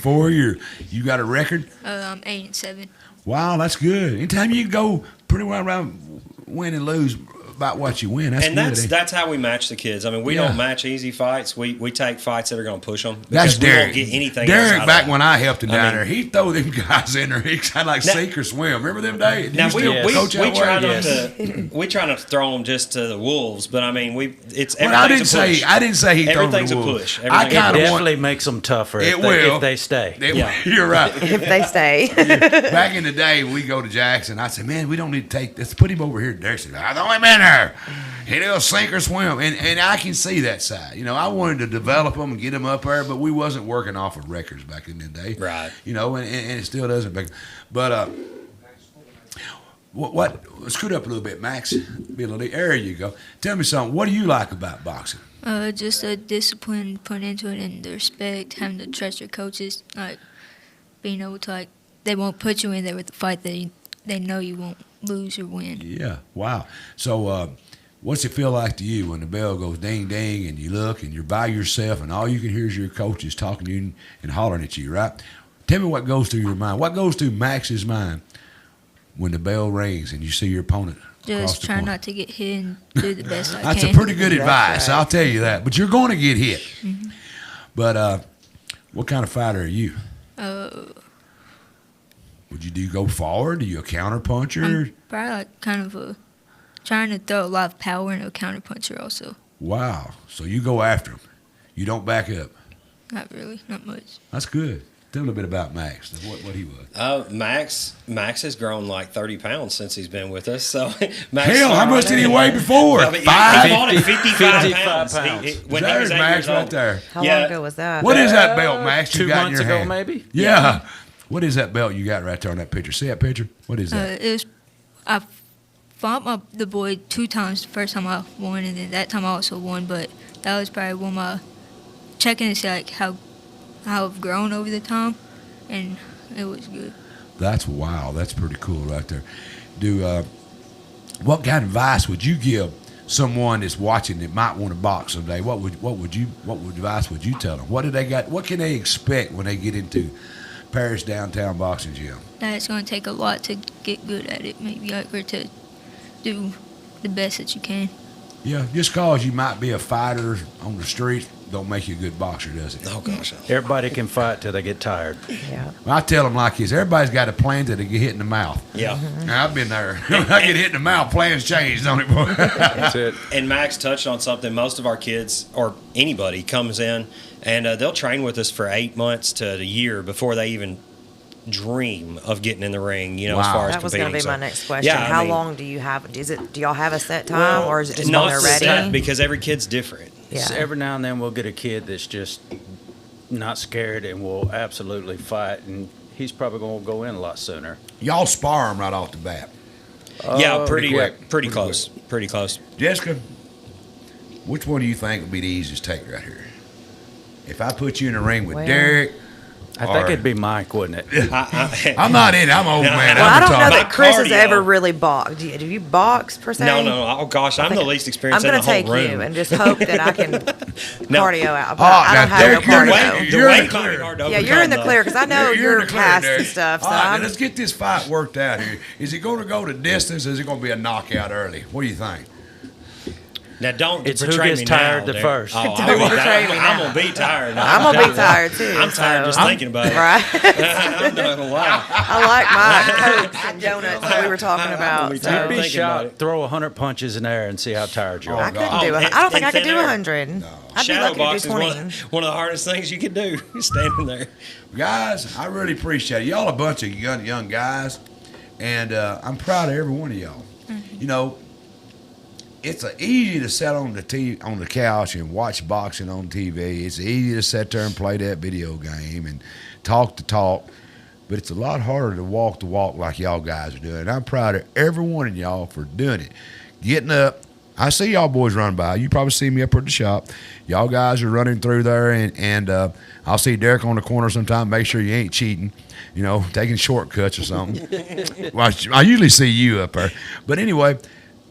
4 years. You got a record? I'm 8-7. Wow, that's good. Anytime you can go pretty well around win and lose about what you win, that's and good. That's how we match the kids. I mean, we don't match easy fights. We take fights that are going to push them. That's we Derek. won't get anything Derek, else back when I helped him down there, he throw them guys in there. He kind of like sink or swim. Remember them days? Now we try not to throw them just to the wolves, but I mean I didn't say he throw them to the wolves. Everything's a push. It definitely makes them tougher if they stay. You're right. If they stay. Back in the day, we go to Jackson. I said, man, we don't need to take this. Put him over here. Derek said, I've only been there. He'll sink or swim. And I can see that side. You know, I wanted to develop them and get them up there, but we wasn't working off of records back in the day. Right. You know, and it still doesn't. But what scoot up a little bit, Max. Be a little, there you go. Tell me something. What do you like about boxing? Just the discipline put into it and the respect, having to trust your coaches, like being able to they won't put you in there with the fight that they know you won't lose or win. Yeah. Wow. So what's it feel like to you when the bell goes ding ding and you look and you're by yourself and all you can hear is your coaches talking to you and hollering at you, right? Tell me what goes through your mind. What goes through Max's mind when the bell rings and you see your opponent? Just try not to get hit and do the best I That's can. a pretty good advice. Right. I'll tell you that. But you're going to get hit. Mm-hmm. But what kind of fighter are you? Would you go forward? Are you a counter puncher? I'm probably kind of trying to throw a lot of power into a counter puncher also. Wow. So you go after him. You don't back up. Not really. Not much. That's good. Tell me a little bit about Max, what he was. Max has grown like 30 pounds since he's been with us. So Max, hell, how much did he weigh before? He fought at 55 pounds. When he was 8 Max years old. Right there. How long ago was that? What is that belt, Max, you 2 got in months your ago, hand? maybe? Yeah. What is that belt you got right there on that picture? See that picture? What is that? I fought the boy 2 times. The first time I won, and then that time I also won. But that was probably one of my checking to see how I've grown over the time. And it was good. That's wow. That's pretty cool right there. What kind of advice would you give someone that's watching that might want to box someday? What advice would you tell them? What do they got? What can they expect when they get into Paris downtown boxing gym? That it's going to take a lot to get good at it, maybe, or to do the best that you can. Yeah, just cause you might be a fighter on the street don't make you a good boxer, does it? Oh gosh. Everybody can fight till they get tired. Yeah. Well, I tell them like this: everybody's got a plan till they get hit in the mouth. Yeah. Now, I've been there. When I get hit in the mouth, plans change, don't it, boy? That's it. And Max touched on something. Most of our kids, or anybody, comes in and they'll train with us for 8 months to a year before they even dream of getting in the ring. You know, Wow. as far as That was competing. going to be my So, next question. yeah, I How mean, long do you have? Do y'all have a set time, or is it just not when they're ready? set, because every kid's different. Yeah. So every now and then we'll get a kid that's just not scared and will absolutely fight, and he's probably going to go in a lot sooner. Y'all spar them right off the bat. Yeah, pretty pretty quick. close. Pretty close. Jessica, which one do you think would be the easiest take right here? If I put you in the ring with Well, Derek, I think it'd be Mike, wouldn't it? I'm not in it. I'm old man. Well, I'm I don't know retarded. that Chris has cardio. ever really boxed. Do you box per se? No. Oh gosh, I'm the least I'm experienced in going the to whole take room. you and just hope that I can No. cardio out. But Oh, I now, don't have no Derek, you're in the cardio. way. The You're in weight the might be clear. hard to Yeah, overcome, you're in the though. clear because I know You're in you're the clear, past Derek. and stuff. So All right, now I'm, let's get this fight worked out here. Is it going to go to distance? Or is it going to be a knockout early? What do you think? Now don't It's who betray gets me tired now, the Derek. first. Oh, Don't betray me I'm now. gonna be tired. I'm going to be tired too. I'm tired so. just thinking about it. Right. I'm not gonna lie. I like my Cokes and donuts that we were talking about. be So. tired. Be Thinking about shot, it. throw 100 punches in there and see how tired you I are. couldn't Oh, do it. and- I don't think and I could do thin air. 100. I'd be Shadow lucky to do boxing is 20. one of the hardest things you can do. Standing there. Guys, I really appreciate it. Y'all a bunch of young guys, and I'm proud of every one of y'all. You know, it's easy to sit on the couch and watch boxing on TV. It's easy to sit there and play that video game and talk the talk, but it's a lot harder to walk the walk like y'all guys are doing. And I'm proud of every one of y'all for doing it. Getting up. I see y'all boys run by. You probably see me up at the shop. Y'all guys are running through there, and I'll see Derek on the corner sometime. Make sure you ain't cheating, you know, taking shortcuts or something. Well, I usually see you up there. But anyway,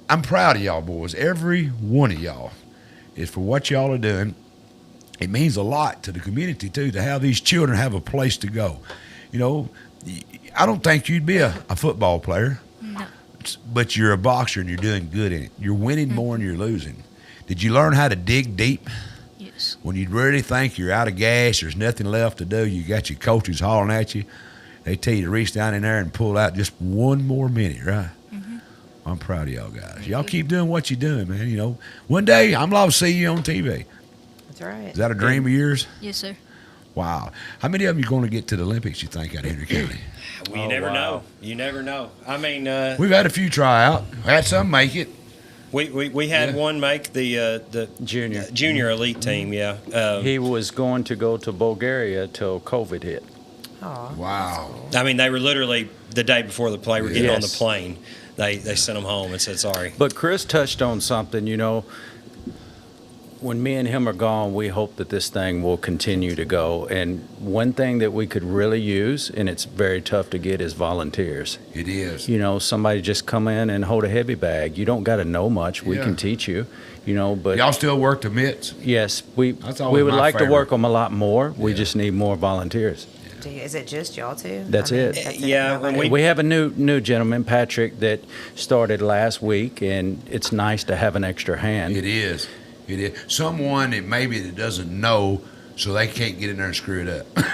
I'm proud of y'all boys. Every one of y'all is for what y'all are doing. It means a lot to the community, too, to have these children have a place to go. You know, I don't think you'd be a football player. No. But you're a boxer and you're doing good in it. You're winning more than you're losing. Did you learn how to dig deep? Yes. When you really think you're out of gas, there's nothing left to do, you got your coaches hollering at you. They tell you to reach down in there and pull out just one more minute, right? I'm proud of y'all guys. Y'all keep doing what you're doing, man. You know, one day I'm liable to see you on TV. That's right. Is that a dream of yours? Yes, sir. Wow. How many of them are going to get to the Olympics, you think, out of Henry County? Well, you never know. You never know. I mean, We've had a few try out. Had some make it. we had one make the junior elite team. Yeah. He was going to go to Bulgaria till COVID hit. Aw. Wow. I mean, they were literally the day before the play. Were getting on the Yes. plane. They sent them home and said sorry. But Chris touched on something, you know, when me and him are gone, we hope that this thing will continue to go. And one thing that we could really use, and it's very tough to get, is volunteers. It is. You know, somebody just come in and hold a heavy bag. You don't got to know much. We Yeah. can teach you, you know, but Y'all still work the mitts? yes, we That's always would my like to favorite. work them a lot more. We Yeah. just need more volunteers. Is it just y'all two? That's it. Yeah, Nobody- when We have a new gentleman, Patrick, that started last week, and it's nice to have an extra hand. It is. It is. Someone that maybe that doesn't know, so they can't get in there and screw it up.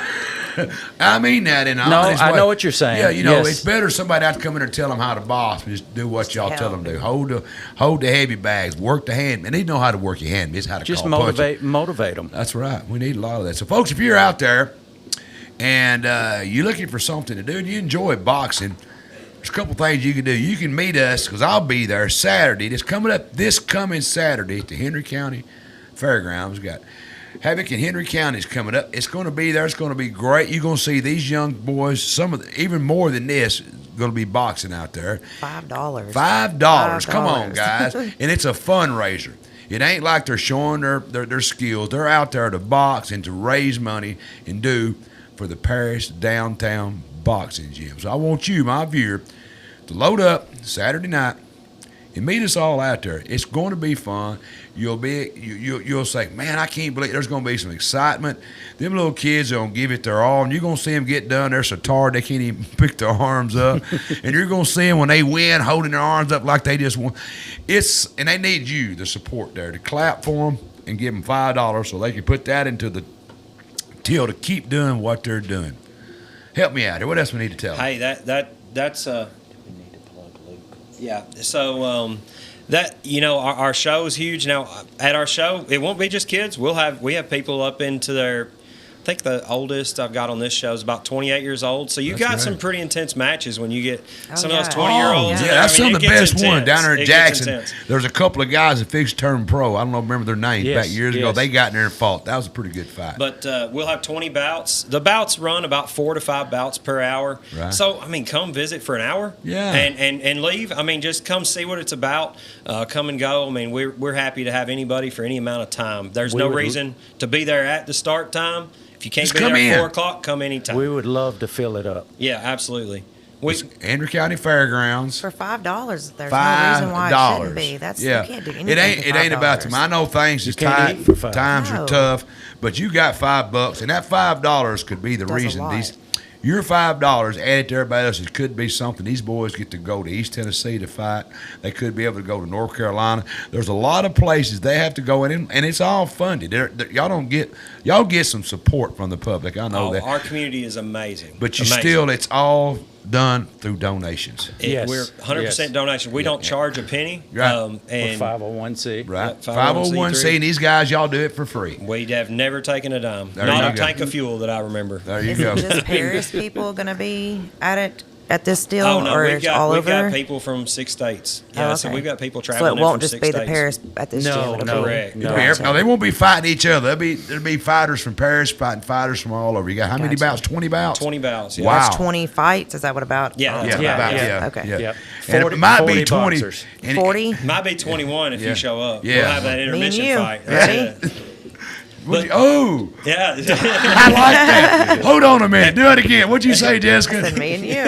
I mean that in an No, honest I way. know what you're saying. Yeah, you know, Yes. it's better somebody out to come in and tell them how to box and just do what y'all tell them to do. Hold the heavy bags, work the hand. And they know how to work your hand. It's how to Just call punches. motivate them. That's right. We need a lot of that. So, folks, if you're out there and you're looking for something to do and you enjoy boxing, there's a couple things you can do. You can meet us, because I'll be there Saturday. This coming Saturday at the Henry County Fairgrounds. We got Havoc in Henry County is coming up. It's going to be there. It's going to be great. You're going to see these young boys, even more than this, going to be boxing out there. $5. $5. Come on, $5. guys. And it's a fundraiser. It ain't like they're showing their skills. They're out there to box and to raise money and do for the parish downtown boxing gym. So I want you, my viewer, to load up Saturday night and meet us all out there. It's going to be fun. You'll say, man, I can't believe there's going to be some excitement. Them little kids are going to give it their all, and you're going to see them get done. They're so tired they can't even pick their arms up. And you're going to see them when they win holding their arms up like they just won. And they need you, the support there, to clap for them, and give them $5 so they can put that into the till to keep doing what they're doing. Help me out here. What else we need to tell them? Hey, that's yeah. So that our show is huge. Now at our show, it won't be just kids. We have people up into their. I think the oldest I've got on this show is about 28 years old. So you got some pretty intense matches when you get some of those 20-year-olds. Yeah, that's some of the best ones down there in Jackson. There's a couple of guys that fixed turn pro. I don't remember their names. Back years ago, they got in there and fought. That was a pretty good fight. But we'll have 20 bouts. The bouts run about 4 to 5 bouts per hour. Right. So come visit for an hour. Yeah. And leave. just come see what it's about. Come and go. We're happy to have anybody for any amount of time. There's no reason to be there at the start time. If you can't be there at 4 o'clock, come anytime. We would love to fill it up. Yeah, absolutely. Andrew County Fairgrounds. For $5, there's no reason why it shouldn't be. You can't do anything it ain't about them. I know things is tight. Times are tough, but you got $5, and that $5 could be the reason your $5 added to everybody else's could be something. These boys get to go to East Tennessee to fight. They could be able to go to North Carolina. There's a lot of places they have to go in, and it's all funded. Y'all get some support from the public. I know that. Our community is amazing. But it's all done through donations. We're 100% donation. We don't charge a penny. Right. And 501c. Right. 501c, and these guys, y'all do it for free. We have never taken a dime. Not a tank of fuel that I remember. There you go. Is just Paris people going to be at it at this deal? Oh, no, or we've got, all we've over? got people from 6 states. Yeah, okay. So we've got people traveling. So it won't from just be the Paris at this gym. Correct. No, they won't be fighting each other. There'll be fighters from Paris fighting fighters from all over. You got how many bouts? 20 bouts? 20 bouts. Yeah. Wow. That's 20 fights. Is that what about? Yeah. Okay. Yeah. Yep. And 40, it might 40 be 20. boxers. 40? Might be 21 if you show up. Yeah. We'll have that intermission Me and you. fight. Ready? Yeah. Yeah. I like that. Hold on a minute. Do it again. What'd you say, Jessica? I said me and you.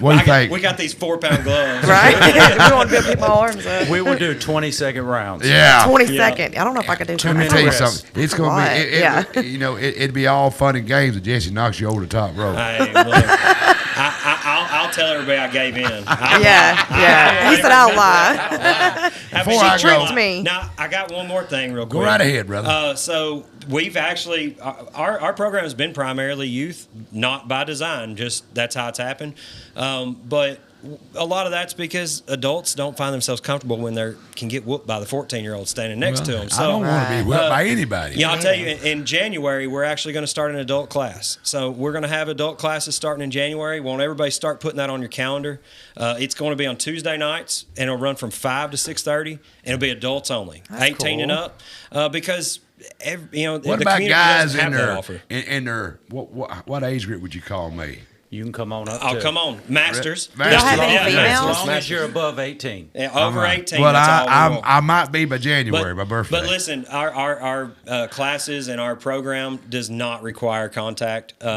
What do you think? We got these 4-pound gloves. Right? We want to be able to keep my arms up. We will do 20-second rounds. Yeah. 20-second. I don't know if I could do Let me tell you something. It's going to be, Yeah. it'd be all fun and games if Jesse knocks you over the top rope. Hey, look, I'll tell everybody I gave in. Yeah. He said I'll lie. She tricked me. Now, I got one more thing real quick. Go right ahead, brother. So we've actually, our program has been primarily youth, not by design, just that's how it's happened. But a lot of that's because adults don't find themselves comfortable when they can get whooped by the 14-year-old standing next to them. So, I don't want to be whipped by anybody. Yeah, I'll tell you, in January, we're actually going to start an adult class. So we're going to have adult classes starting in January. Want everybody start putting that on your calendar. It's going to be on Tuesday nights, and it'll run from 5 to 6:30, and it'll be adults only, That's 18 cool. and up, because What the about community guys doesn't in have that their offer. in their what age group would you call me? You can come on up. Oh, come on, masters. Y'all have any Yeah, females? As long as you're above 18. Yeah, over 18. Well, that's all we want. I might be by January, my birthday. But listen, our classes and our program does not require contact. We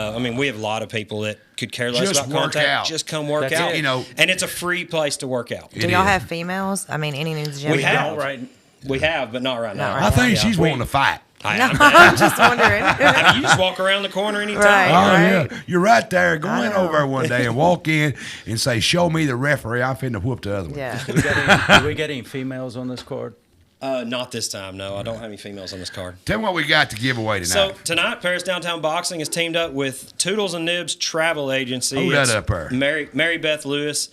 have a lot of people that could care less Just about work contact. out. Just come work That's out. it. And it's a free place to work out. Do y'all have females? Any in the gym? We have. Right. We have, but not right now. Not I right think now. she's wanting to fight. I'm just wondering. You just walk around the corner anytime. Right. Yeah, you're right there. Go I in know. over there one day and walk in and say, "Show me the referee. I'm finna whoop the other one." Yeah. Do we get any females on this card? Not this time, no. I don't have any females on this card. Tell me what we got to give away tonight. So tonight, Paris Downtown Boxing has teamed up with Toodles and Nibs Travel Agency. Hold that It's up there. Mary Beth Lewis.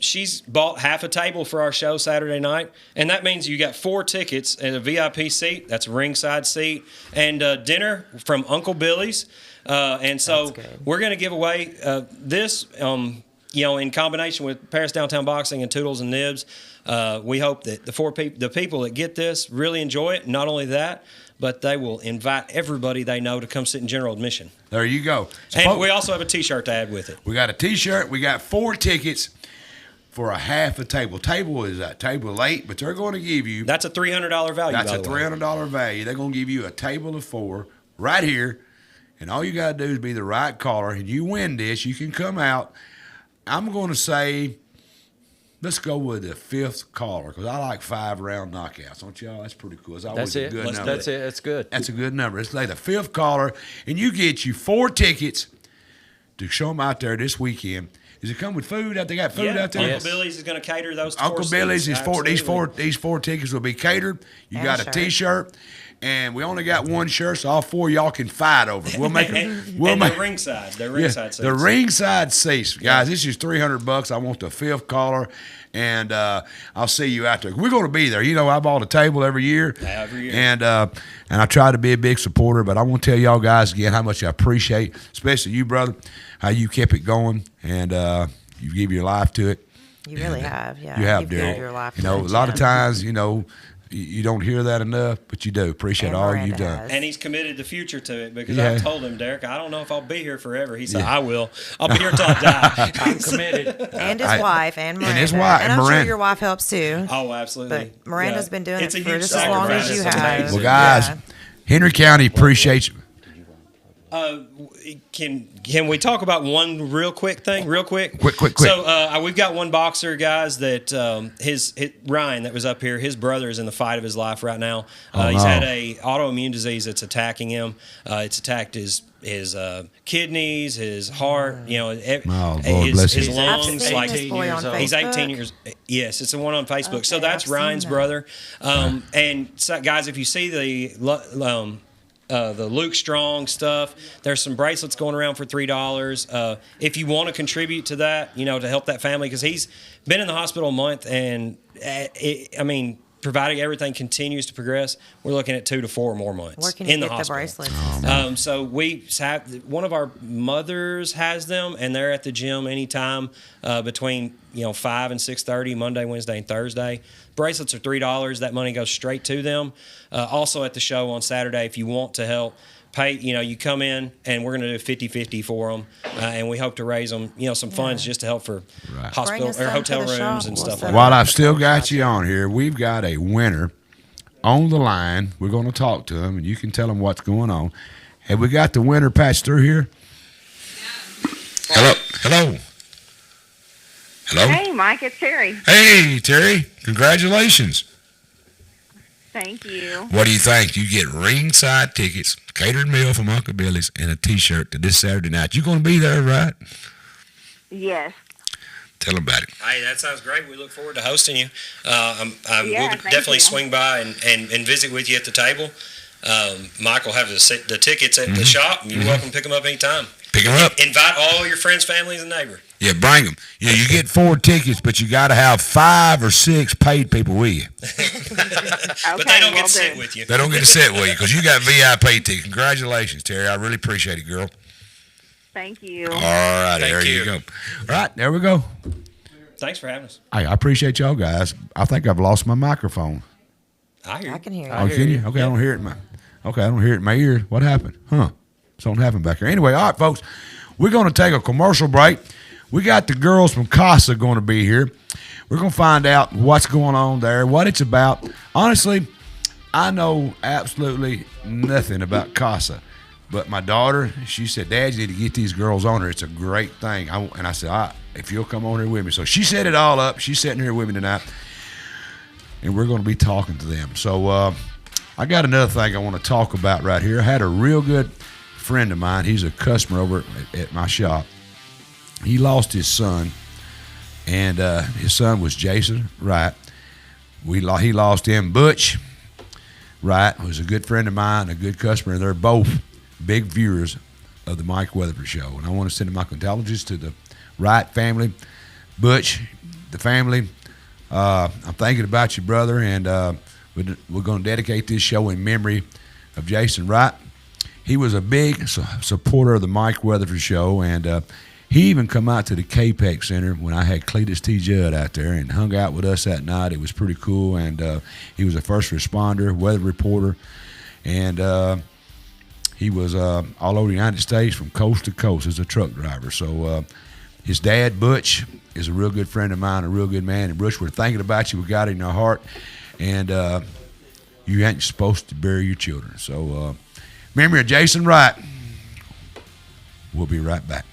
She's bought half a table for our show Saturday night, and that means you got 4 tickets and a VIP seat. That's a ringside seat, and dinner from Uncle Billy's. And so we're going to give away this, in combination with Paris Downtown Boxing and Toodles and Nibs. We hope that the people that get this really enjoy it. Not only that, but they will invite everybody they know to come sit in general admission. There you go. So And we also have a T-shirt to add with it. we got a T-shirt. We got 4 tickets for a half a table. Table is a table 8, but they're going to give you. That's a $300 value. That's by a the way. $300 value. They're going to give you a table of 4 right here, and all you got to do is be the right caller, and you win this. You can come out. I'm going to say, let's go with the 5th caller because I like 5-round knockouts, don't y'all? That's pretty cool. It's always That's a it. good number. That's it. That's good. That's a good number. It's like the 5th caller, and you get you 4 tickets to show them out there this weekend. Does it come with food? They got food Yeah, out there. Uncle Billy's is going to cater those. Uncle Billy's. These four tickets will be catered. You And got a a shirt. T-shirt, and we only got one shirt, so all four of y'all can fight over it. We'll make it. We'll and make they're ringside. They're yeah, ringside seats. the ringside seats, guys. This is $300. I want the fifth caller, and I'll see you out there. We're going to be there. You know, I bought a table every year. Every year. And I try to be a big supporter, but I want to tell y'all guys again how much I appreciate, especially you, brother, how you kept it going, and you give your life to it. You really have, yeah. You have, You've Daryl. given your life You to know, the a lot of gym. times, you know, you don't hear that enough, but you do. Appreciate And all Miranda you've done. has. And he's committed the future to it because Yeah. I've told him, Derek, I don't know if I'll be here forever. He said, Yeah. I will. I'll be here until I die. I'm committed. And his wife, and Miranda. his wife, And and I'm sure Miranda. your wife helps too. Oh, absolutely. But Miranda's Yeah. been doing It's it a for huge just as long as sacrifice. you It's have. amazing. Well, guys, Yeah. Henry County appreciates you. Can we talk about one real quick thing? Real quick. Quick. So we've got one boxer, guys. That his Ryan that was up here. His brother is in the fight of his life right now. He's had a autoimmune disease that's attacking him. It's attacked his kidneys, his heart. You know, Lord his bless him. I've lungs. seen Like this boy on he's Facebook. 18 years. Yes, it's the one on Facebook. So Okay, that's I've seen Ryan's that. brother. And so, guys, if you see the Luke Strong stuff, there's some bracelets going around for $3. If you want to contribute to that, you know, to help that family, because he's been in the hospital a month, and providing everything continues to progress, we're looking at 2 to 4 more months Where can you in the get the hospital. bracelets and stuff? So we have one of our mothers has them, and they're at the gym anytime between 5 and 6:30 Monday, Wednesday, and Thursday. Bracelets are $3. That money goes straight to them. Also at the show on Saturday, if you want to help. Pay, you come in and we're going to do 50-50 for them, and we hope to raise them, some funds just to help for hospital Bring us or some hotel to the rooms shop. and We'll stuff set like it While that. I've still got you on here, we've got a winner on the line. We're going to talk to him, and you can tell him what's going on. Have we got the winner patched through here? Hello. Hey, Mike, it's Terry. Hey, Terry. Congratulations. Thank you. What do you think? You get ringside tickets, catered meal from Uncle Billy's, and a T-shirt to this Saturday night. You going to be there, right? Yes. Tell them about it. Hey, that sounds great. We look forward to hosting you. We'll thank definitely you. swing by and visit with you at the table. Mike will have the tickets at the shop, and you're welcome to pick them up anytime. Pick them up. Invite all your friends, families, and neighbors. Yeah, bring them. Yeah, you get 4 tickets, but you got to have 5 or 6 paid people with you. But they don't get to sit with you. They don't get to sit with you because you got VIP tickets. Congratulations, Terry. I really appreciate it, girl. Thank you. All right, Thank there you you. go. All right, there we go. Thanks for having us. Hey, I appreciate y'all guys. I think I've lost my microphone. I hear you. I can hear you. Oh, can you? Okay, I don't hear it in my. Okay, I don't hear it in my ear. What happened? Something happened back here. Anyway, all right, folks, we're going to take a commercial break. We got the girls from Casa going to be here. We're going to find out what's going on there, what it's about. Honestly, I know absolutely nothing about Casa. But my daughter, she said, Dad, you need to get these girls on her. It's a great thing. And I said, if you'll come on here with me. So she set it all up. She's sitting here with me tonight. And we're going to be talking to them. So I got another thing I want to talk about right here. I had a real good friend of mine. He's a customer over at my shop. He lost his son. And his son was Jason Wright. He lost him. Butch Wright was a good friend of mine, a good customer. They're both big viewers of the Mike Weatherford Show. And I want to send my condolences to the Wright family. Butch, the family, I'm thinking about you, brother, and we're going to dedicate this show in memory of Jason Wright. He was a big supporter of the Mike Weatherford Show, and he even come out to the KPEC Center when I had Cletus T. Judd out there and hung out with us that night. It was pretty cool, and he was a first responder, weather reporter, and he was all over the United States from coast to coast as a truck driver. So his dad, Butch, is a real good friend of mine, a real good man. And, Butch, we're thinking about you. We got it in our heart. And you ain't supposed to bury your children. So memory of Jason Wright. We'll be right back.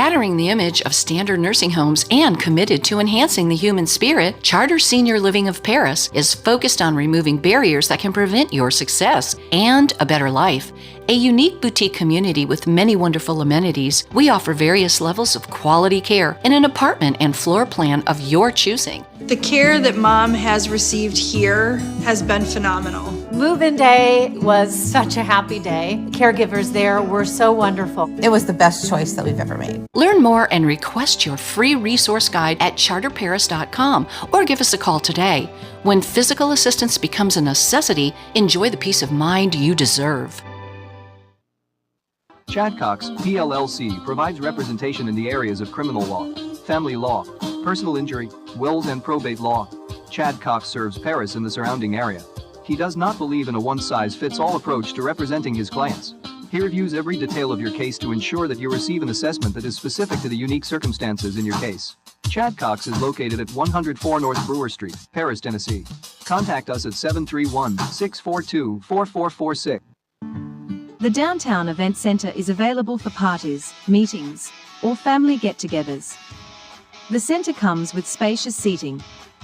shattering the image of standard nursing homes and committed to enhancing the human spirit, Charter Senior Living of Paris is focused on removing barriers that can prevent your success and a better life. A unique boutique community with many wonderful amenities, we offer various levels of quality care in an apartment and floor plan of your choosing. The care that Mom has received here has been phenomenal. Move-in day was such a happy day. Caregivers there were so wonderful. It was the best choice that we've ever made. Learn more and request your free resource guide at charterparis.com or give us a call today. When physical assistance becomes a necessity, enjoy the peace of mind you deserve. Chad Cox, PLLC, provides representation in the areas of criminal law, family law, personal injury, wills and probate law. Chad Cox serves Paris and the surrounding area. He does not believe in a one-size-fits-all approach to representing his clients. He reviews every detail of your case to ensure that you receive an assessment that is specific to the unique circumstances in your case. Chad Cox is located at 104 North Brewer Street, Paris, Tennessee. Contact us at 731-642-4446. The Downtown Event Center is available for parties, meetings, or family get-togethers. The center comes with spacious seating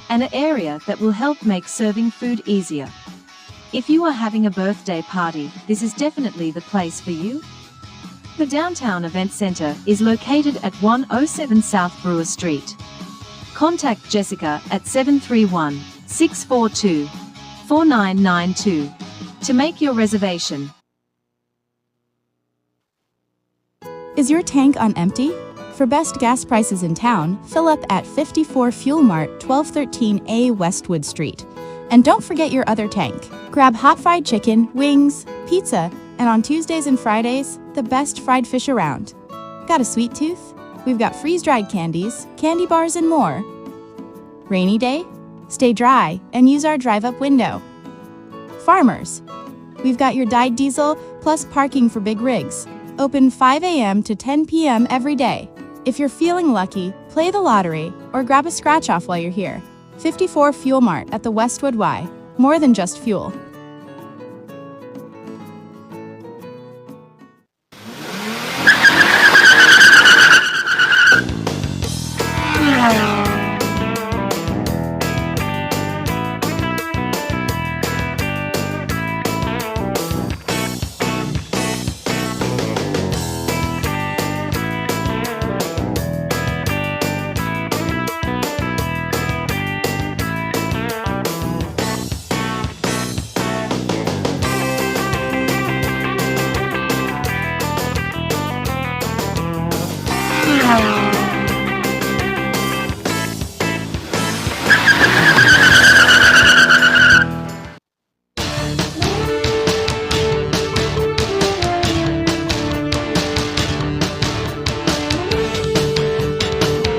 and an area that will help make serving food easier. If you are having a birthday party, this is definitely the place for you. The Downtown Event Center is located at 107 South Brewer Street. Contact Jessica at 731-642-4992 to make your reservation. Is your tank on empty? For best gas prices in town, fill up at 54 Fuel Mart, 1213A Westwood Street. And don't forget your other tank. Grab hot fried chicken, wings, pizza, and on Tuesdays and Fridays, the best fried fish around. Got a sweet tooth? We've got freeze-dried candies, candy bars, and more. Rainy day? Stay dry and use our drive-up window. Farmers, we've got your dyed diesel plus parking for big rigs. Open 5 a.m. to 10 p.m. every day. If you're feeling lucky, play the lottery or grab a scratch-off while you're here. 54 Fuel Mart at the Westwood Y. More than just fuel.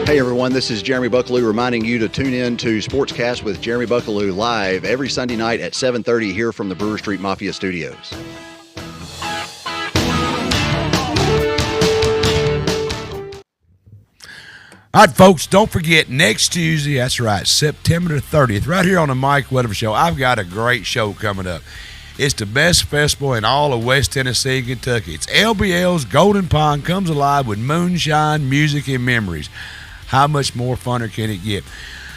Hey everyone, this is Jeremy Buckaloo reminding you to tune in to Sportscast with Jeremy Buckaloo live every Sunday night at 7:30 here from the Brewer Street Mafia Studios. All right, folks, don't forget, next Tuesday, that's right, September the 30th, right here on the Mike Weatherford Show, I've got a great show coming up. It's the best festival in all of West Tennessee and Kentucky. It's LBL's Golden Pond comes alive with moonshine, music, and memories. How much more funner can it get?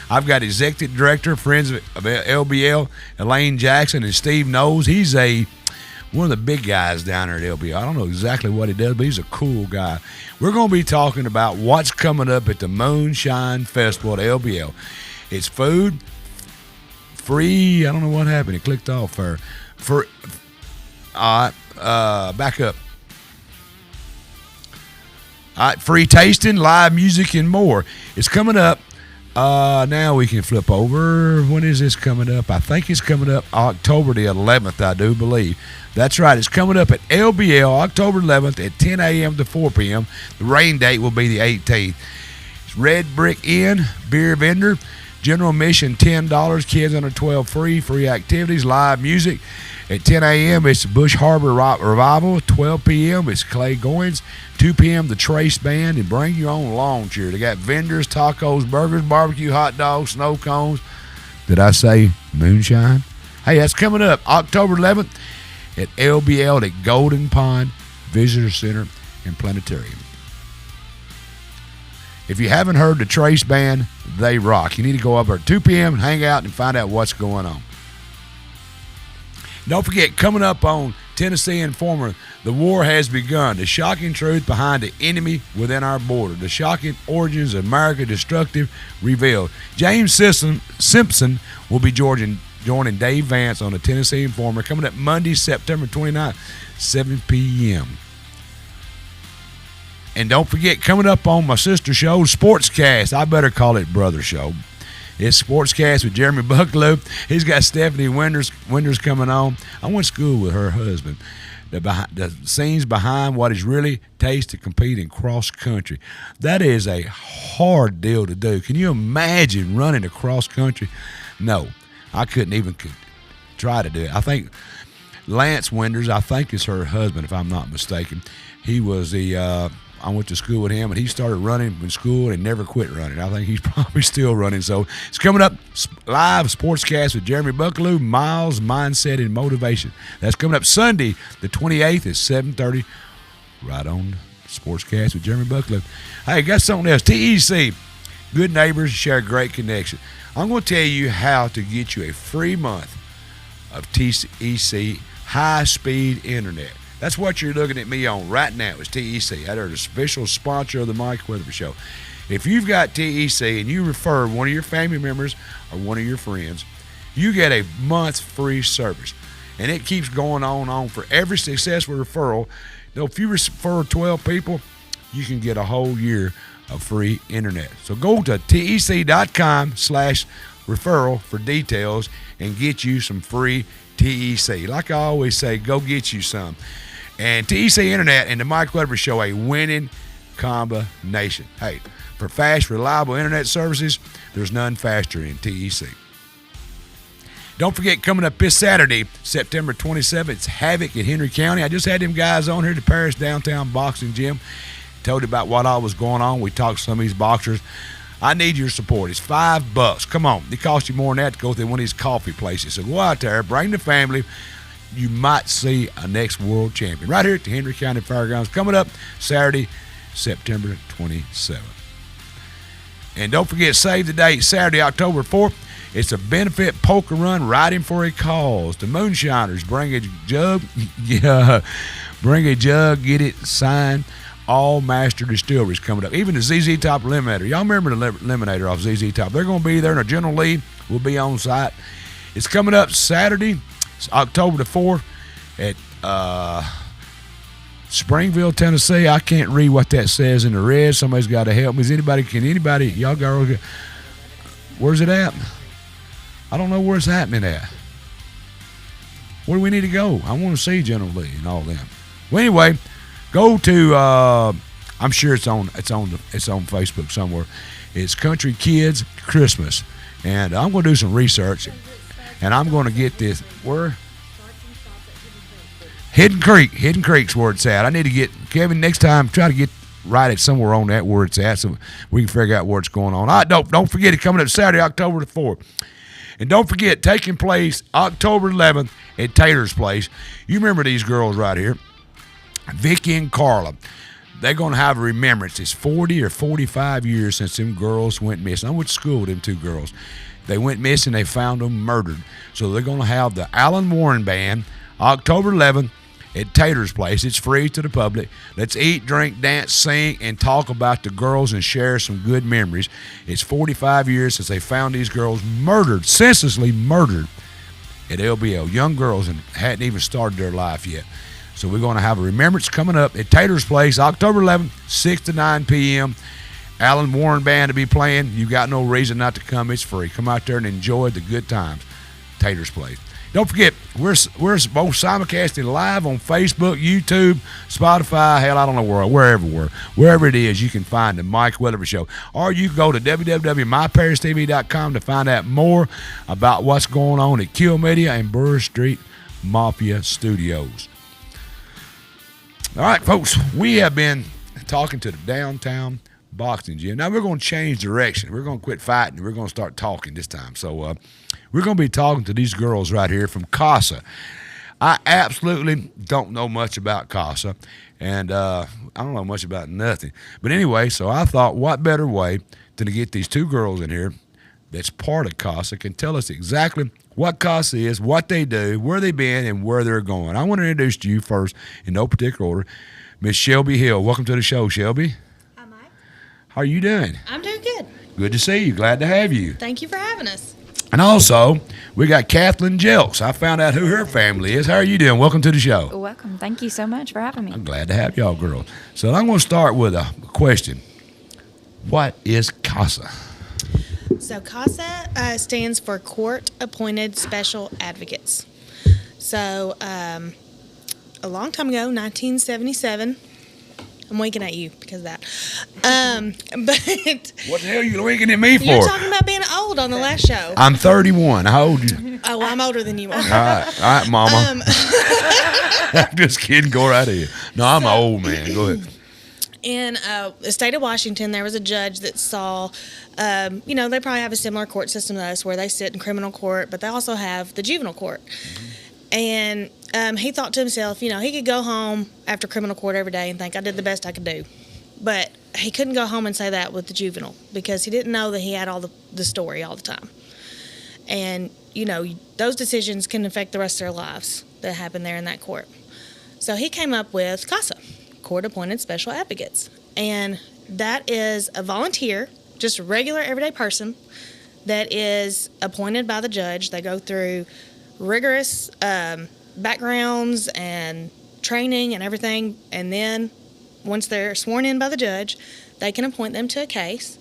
I've got Executive Director, friends of LBL, Elaine Jackson, and Steve Knowles. He's one of the big guys down there at LBL. I don't know exactly what he does, but he's a cool guy. We're going to be talking about what's coming up at the Moonshine Festival at LBL. It's food, free. I don't know what happened. It clicked off for back up. All right, free tasting, live music, and more. It's coming up. Now we can flip over. When is this coming up? I think it's coming up October the 11th, I do believe. That's right. It's coming up at LBL October 11th at 10 a.m. to 4 p.m. The rain date will be the 18th. It's Red Brick Inn, beer vendor. General admission $10. Kids under 12 free. Free activities, live music. At 10 a.m., it's Bush Harbor Revival. 12 p.m., it's Clay Goins. 2 p.m., the Trace Band. And bring your own lawn chair. They got vendors, tacos, burgers, barbecue, hot dogs, snow cones. Did I say moonshine? Hey, that's coming up October 11th at LBL at Golden Pond Visitor Center and Planetarium. If you haven't heard the Trace Band, they rock. You need to go up there at 2 p.m. and hang out and find out what's going on. Don't forget, coming up on Tennessee Informer, the war has begun. The shocking truth behind the enemy within our border. The shocking origins of America destructive revealed. James Simpson will be joining Dave Vance on the Tennessee Informer coming up Monday, September 29th, 7 p.m. And don't forget, coming up on my sister show, Sportscast. I better call it Brother Show. It's Sportscast with Jeremy Bucklew. He's got Stephanie Winters coming on. I went to school with her husband. The scenes behind what it really takes to compete in cross country. That is a hard deal to do. Can you imagine running a cross country? No, I couldn't even try to do it. I think Lance Winters, I think is her husband, if I'm not mistaken. He was I went to school with him, and he started running in school and never quit running. I think he's probably still running. So it's coming up live, Sportscast with Jeremy Bucklew, Miles, Mindset, and Motivation. That's coming up Sunday, the 28th at 7:30, right on Sportscast with Jeremy Bucklew. Hey, got something else. TEC, good neighbors share great connection. I'm going to tell you how to get you a free month of TEC high-speed internet. That's what you're looking at me on right now is TEC. They're the official sponsor of the Mike Weatherford Show. If you've got TEC and you refer one of your family members or one of your friends, you get a month's free service. And it keeps going on for every successful referral. You know, if you refer 12 people, you can get a whole year of free internet. So go to tec.com/referral for details and get you some free TEC. Like I always say, go get you some. And TEC Internet and the Mike Weatherford Show, a winning combination. Hey, for fast, reliable internet services, there's none faster in TEC. Don't forget, coming up this Saturday, September 27th, it's Havoc in Henry County. I just had them guys on here at the Paris Downtown Boxing Gym. Told you about what all was going on. We talked to some of these boxers. I need your support. It's $5. Come on. It costs you more than that to go to one of these coffee places. So go out there, bring the family. You might see a next world champion right here at the Henry County Fairgrounds coming up Saturday, September 27th. And don't forget, save the date, Saturday, October 4th. It's a benefit poker run, riding for a cause. The Moonshiners bring a jug, get it signed. All Master Distilleries coming up. Even the ZZ Top Eliminator. Y'all remember the Eliminator off ZZ Top. They're going to be there, and our General Lee will be on site. It's coming up Saturday, October the 4th at Springville, Tennessee. I can't read what that says in the red. Somebody's got to help me. Can anybody, y'all go, where's it at? I don't know where it's happening at. Where do we need to go? I want to see General Lee and all them. Well, anyway, go to I'm sure it's on Facebook somewhere. It's Country Kids Christmas, and I'm going to do some research, and I'm going to get this. Where? Hidden Creek's where it's at. I need to get Kevin next time. Try to get right at somewhere on that where it's at, so we can figure out what's going on. Don't forget it coming up Saturday, October the 4th. And don't forget, taking place October 11th at Taylor's Place. You remember these girls right here, Vicky and Carla. They're going to have a remembrance. It's 40 or 45 years since them girls went missing. I went to school with them two girls. They went missing. They found them murdered. So they're going to have the Alan Warren Band October 11th at Taylor's Place. It's free to the public. Let's eat, drink, dance, sing, and talk about the girls and share some good memories. It's 45 years since they found these girls murdered, senselessly murdered at LBL. Young girls and hadn't even started their life yet. So we're going to have a remembrance coming up at Taylor's Place, October 11th, 6 to 9 p.m. Alan Warren Band to be playing. You got no reason not to come. It's free. Come out there and enjoy the good times. Taylor's Place. Don't forget, we're both simulcasting live on Facebook, YouTube, Spotify, hell, I don't know wherever it is, you can find the Mike Weatherford Show. Or you can go to www.myparistv.com to find out more about what's going on at Kill Media and Burr Street Mafia Studios. All right, folks, we have been talking to the Downtown Boxing Gym. Now we're going to change direction. We're going to quit fighting. We're going to start talking this time. So we're going to be talking to these girls right here from Casa. I absolutely don't know much about Casa, and I don't know much about nothing. But anyway, so I thought, what better way than to get these two girls in here that's part of Casa, can tell us exactly what Casa is, what they do, where they've been, and where they're going. I want to introduce to you first, in no particular order, Miss Shelby Hill. Welcome to the show, Shelby. Hi, Mike. How are you doing? I'm doing good. Good to see you. Glad to have you. Thank you for having us. And also, we got Kathleen Jelks. I found out who her family is. How are you doing? Welcome to the show. Welcome. Thank you so much for having me. I'm glad to have y'all girls. So I'm going to start with a question. What is Casa? So CASA stands for Court Appointed Special Advocates. So a long time ago, 1977, I'm winking at you because of that. But what the hell are you winking at me for? You're talking about being old on the last show. I'm 31. How old are you? Oh, well, I'm older than you are. All right, Mama. I'm just kidding. Go right ahead. No, I'm an old man. Go ahead. In the state of Washington, there was a judge that saw, they probably have a similar court system to us where they sit in criminal court, but they also have the juvenile court. And he thought to himself, he could go home after criminal court every day and think, I did the best I could do. But he couldn't go home and say that with the juvenile because he didn't know that he had all the story all the time. And, those decisions can affect the rest of their lives that happen there in that court. So he came up with CASA, Court Appointed Special Advocates. And that is a volunteer, just a regular everyday person that is appointed by the judge. They go through rigorous backgrounds and training and everything, and then once they're sworn in by the judge, they can appoint them to a case,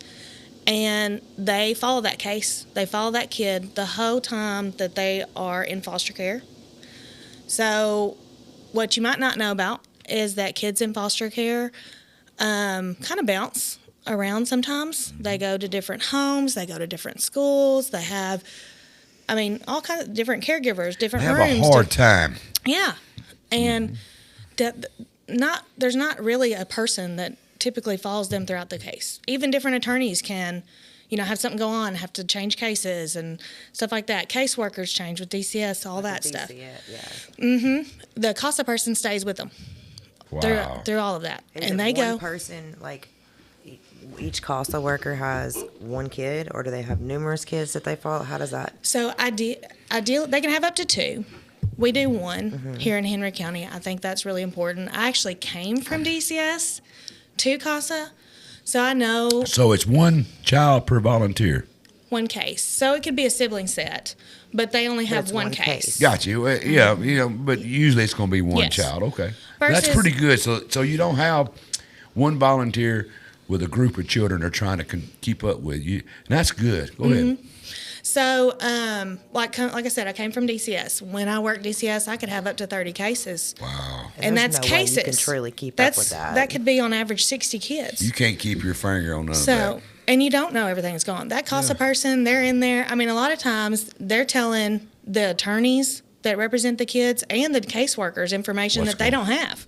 and they follow that case. They follow that kid the whole time that they are in foster care. So what you might not know about is that kids in foster care kind of bounce around sometimes. They go to different homes, they go to different schools, they have all kinds of different caregivers, different rooms. They have a hard time. Yeah. And there's not really a person that typically follows them throughout the case. Even different attorneys can, have something go on, have to change cases and stuff like that. Caseworkers change with DCS, all that stuff. The CASA person stays with them through all of that. And they go. One person, like, each CASA worker has one kid, or do they have numerous kids that they follow? How does that? So ideally, they can have up to two. We do one here in Henry County. I think that's really important. I actually came from DCS to CASA, so I know. So it's one child per volunteer. One case. So it could be a sibling set, but they only have one case. Got you. Yeah, but usually it's going to be one child. Okay. That's pretty good. So you don't have one volunteer with a group of children they're trying to keep up with you. And that's good. Go ahead. So, like I said, I came from DCS. When I worked DCS, I could have up to 30 cases. Wow. And that's cases. You can truly keep up with that. That could be on average 60 kids. You can't keep your finger on none of that. And you don't know everything's gone. That CASA person, they're in there. A lot of times they're telling the attorneys that represent the kids and the caseworkers information that they don't have.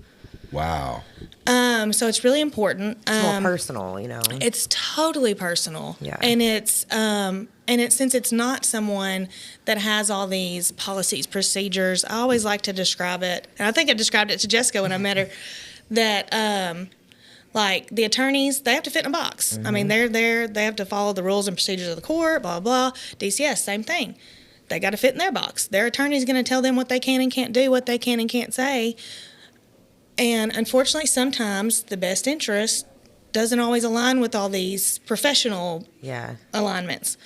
Wow. So it's really important. It's more personal, It's totally personal. Yeah. And it's since it's not someone that has all these policies, procedures, I always like to describe it, and I think I described it to Jessica when I met her, that like the attorneys, they have to fit in a box. They're there, they have to follow the rules and procedures of the court, blah, blah. DCS, same thing. They got to fit in their box. Their attorney's going to tell them what they can and can't do, what they can and can't say. And unfortunately, sometimes the best interest doesn't always align with all these professional alignments.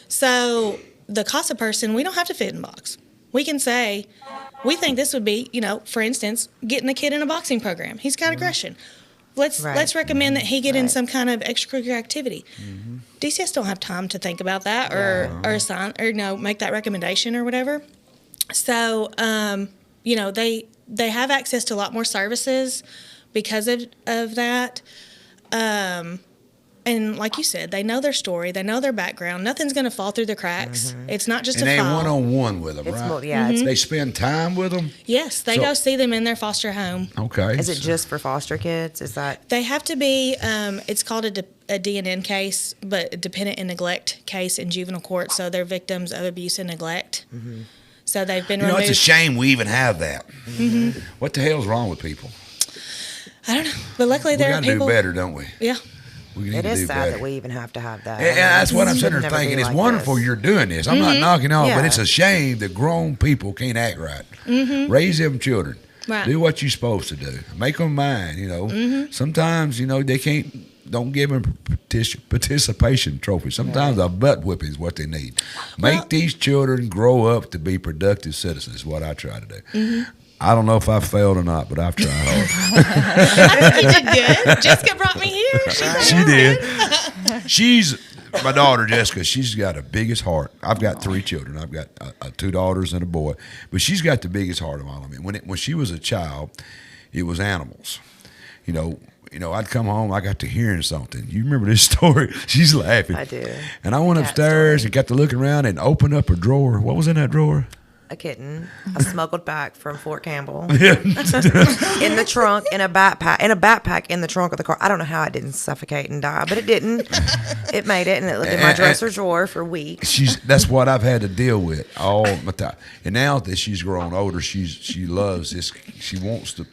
So the CASA person, we don't have to fit in a box. We can say, we think this would be, for instance, getting the kid in a boxing program. He's got aggression. Let's recommend that he get in some kind of extracurricular activity. DCS don't have time to think about that or assign or make that recommendation or whatever. So they have access to a lot more services because of that. And like you said, they know their story, they know their background. Nothing's going to fall through the cracks. It's not just and a file. And they one-on-one with them, right? They spend time with them? Yes, they go see them in their foster home. Okay. Is it just for foster kids? Is that? They have to be, it's called a DNN case, but a dependent and neglect case in juvenile court. So they're victims of abuse and neglect. So they've been You know, removed. it's a shame we even have that. Mhm. What the hell's wrong with people? I don't know, but luckily We there got are to do people. better, don't we? Yeah. We need It to is do sad better. that we even have to have that. And that's what I'm sitting there Never be thinking. It's like wonderful this. you're doing this. I'm not Mhm. knocking off, but Yeah. it's a shame that grown people can't act right. Mhm. Raise them children. Right. Do what you're supposed to do. Make them mind, you know. Mhm. Sometimes, you know, they can't, don't give them participation trophies. Sometimes a butt whipping is what they need. Make these children grow up to be productive citizens is what I try to do. Mhm. I don't know if I failed or not, but I've tried hard. You did good. Jessica brought me here. She did. She's my daughter Jessica. She's got the biggest heart. I've got 3 children. I've got 2 daughters and a boy, but she's got the biggest heart of all of them. When she was a child, it was animals. You know, I'd come home. I got to hearing something. You remember this story? She's laughing. I do. And I went upstairs and got to looking around and opened up a drawer. What was in that drawer? A kitten, I smuggled back from Fort Campbell Yeah. in the trunk, in a backpack in the trunk of the car. I don't know how it didn't suffocate and die, but it didn't. It made it, and it lived in my dresser drawer for weeks. That's what I've had to deal with all my time. And now that she's grown older, she loves this. She wants to.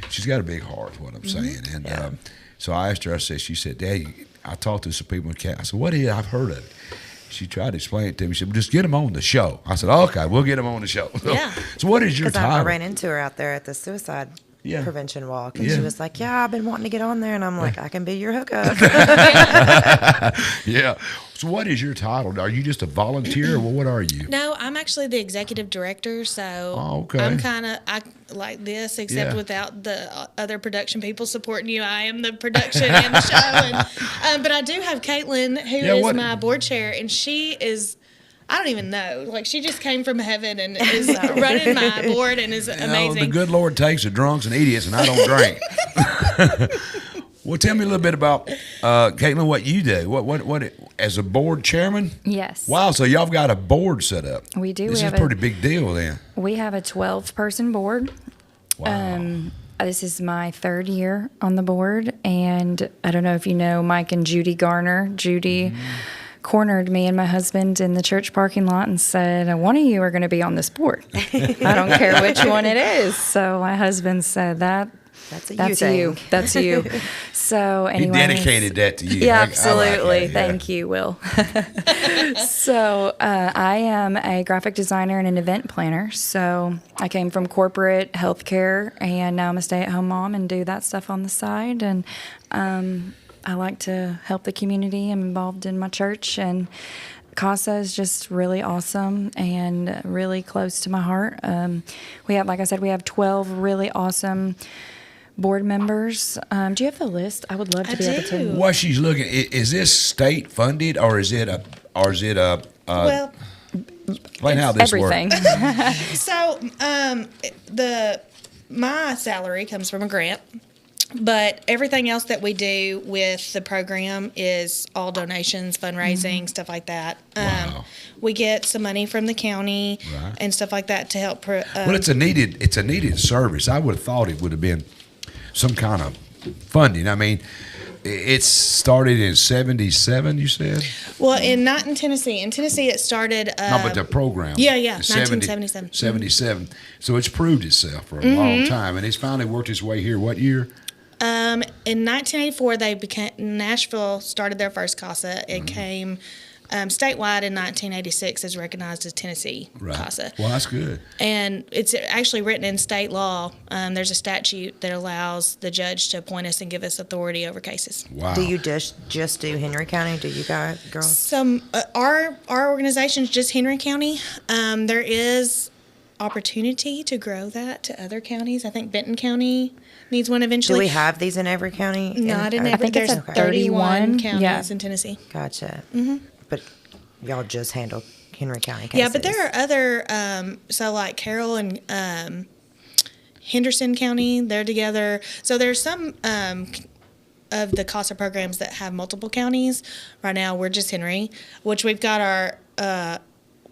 She's got a big heart, is what I'm saying. And so I asked her. She said, "Daddy, I talked to some people in Casa." I said, "What is it? I've heard of it." She tried to explain it to me. She said, well, just get them on the show. I said, okay, we'll get them on the show. Yeah. So what is your Because I title? ran into her out there at the suicide prevention walk, and Yeah. she was like, yeah, I've been wanting to get on there. And I'm like, I can be your hookup. Yeah. So what is your title? Are you just a volunteer, or what are you? No, I'm actually the executive director, so okay. I'm kind of like this, except Yeah. without the other production people supporting you. I am the production and the show, but I do have Caitlin, who is my board chair, and she is. I don't even know. Like, she just came from heaven and is running my board and is amazing. The good Lord takes the drunks and idiots, and I don't drink. Well, tell me a little bit about Caitlin, what you do. What as a board chairman? Yes. Wow, so y'all got a board set up. We do. This We is have a pretty big deal then. We have a 12-person board. Wow. This is my 3rd year on the board, and I don't know if you know Mike and Judy Garner. Judy cornered me and my husband in the church parking lot and said, one of you are going to be on this board. I don't care which one it is. So my husband said, that's you. That's you. So anyway, he dedicated that to you. Yeah, I absolutely. like that, yeah. Thank you, Will. So I am a graphic designer and an event planner. So I came from corporate healthcare, and now I'm a stay-at-home mom and do that stuff on the side. And I like to help the community. I'm involved in my church, and Casa is just really awesome and really close to my heart. We have, like I said, we have 12 really awesome board members. Do you have the list? I would love to be able to. What she's looking, is this state funded, or is it a Well, explain how this everything. works. So, my salary comes from a grant, but everything else that we do with the program is all donations, fundraising, stuff like that. We get some money from the county and stuff like that to help. Well, it's a needed service. I would have thought it would have been some kind of funding. I mean, it started in '77. You said? Well, not in Tennessee. In Tennessee, it started. No, but the program. Yeah, 1977. 1977. 77. So it's proved itself for a long time, and it's finally worked its way here. What year? In 1984, Nashville started their first Casa. It came statewide in 1986 as recognized as Tennessee Casa. Well, that's good. And it's actually written in state law. There's a statute that allows the judge to appoint us and give us authority over cases. Wow. Do you just do Henry County? Do you guys, girls? Our organization's just Henry County. There is opportunity to grow that to other counties. I think Benton County needs one eventually. Do we have these in every county? Not in every. I think There's it's 31 31 counties in Tennessee. Gotcha. Mhm. But y'all just handle Henry County cases. Yeah, but there are other, so like Carroll and Henderson County, they're together. So there's some of the CASA programs that have multiple counties. Right now, we're just Henry, which we've got our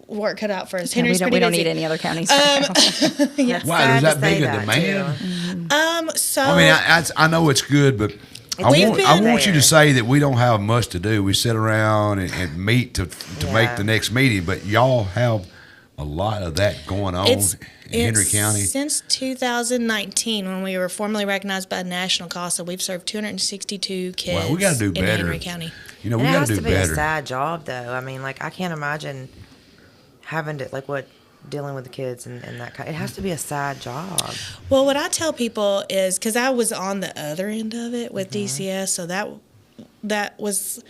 work cut out for us. Henry's we don't need any other counties. Yes. Wow, is that big a demand? So I mean, I know it's good, but I want you to say that we don't have much to do. We sit around and meet to make the next meeting, but y'all have a lot of that going on in Henry County? Since 2019, when we were formally recognized by National Casa, we've served 262 kids Well, we got to do in better. Henry County. You know, we it got has to to do be better. a sad job, though. I mean, like, I can't imagine having to, like, dealing with the kids and that kind. It has to be a sad job. Well, what I tell people is, because I was on the other end of it with DCS, so that was,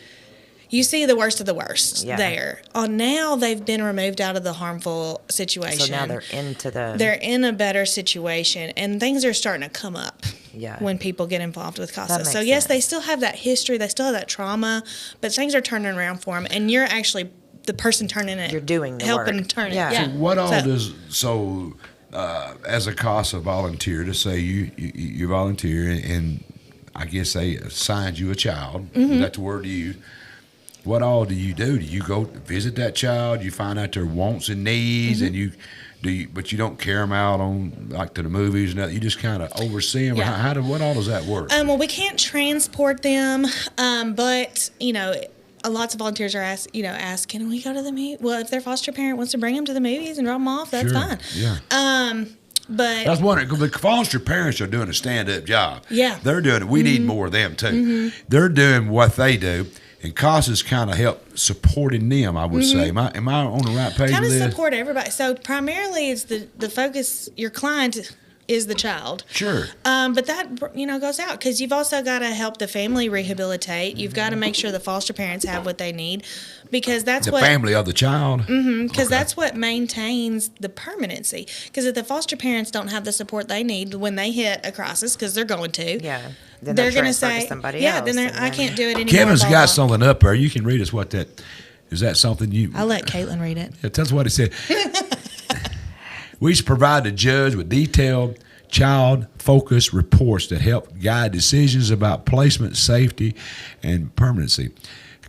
you see the worst of the worst there. Now they've been removed out of the harmful situation. So now they're in a better situation, and things are starting to come up. Yeah. When people get involved with Casa. That So makes yes, sense. they still have that history, they still have that trauma, but things are turning around for them, and you're actually the person turning it. You're doing the helping work. turn Yeah. it. So what all does as a CASA volunteer, to say you volunteer and I guess they assigned you a child. Mhm. That's the word you use. What all do you do? Do you go visit that child? You find out their wants and needs, Mhm. and but you don't carry them out on like to the movies and that. You just kind of oversee them. Yeah. What all does that work? Well, we can't transport them, but lots of volunteers are asked, can we go to the movie? Well, if their foster parent wants to bring them to the movies and drop them off, that's Sure. fine. Yeah. But I was wondering, because the foster parents are doing a stand-up job. Yeah. They're doing it. We need more of them, too. They're doing what they do, and CASA's kind of help supporting them, I would say. Am I on the right page kind with of this? support everybody. So primarily, it's the focus. Your client is the child. Sure. But that goes out because you've also got to help the family rehabilitate. You've got to make sure the foster parents have what they need, because that's The what family of the child. because that's what maintains the permanency. Because if the foster parents don't have the support they need when they hit a crisis, because they're going to, then they're they'll going to transfer to say, somebody else, then and I can't do it anymore. Kevin's blah, got blah. something up there. You can read us what that is. That something you? I'll let Caitlin read it. Yeah, tell us what he said. We should provide the judge with detailed child-focused reports that help guide decisions about placement, safety, and permanency.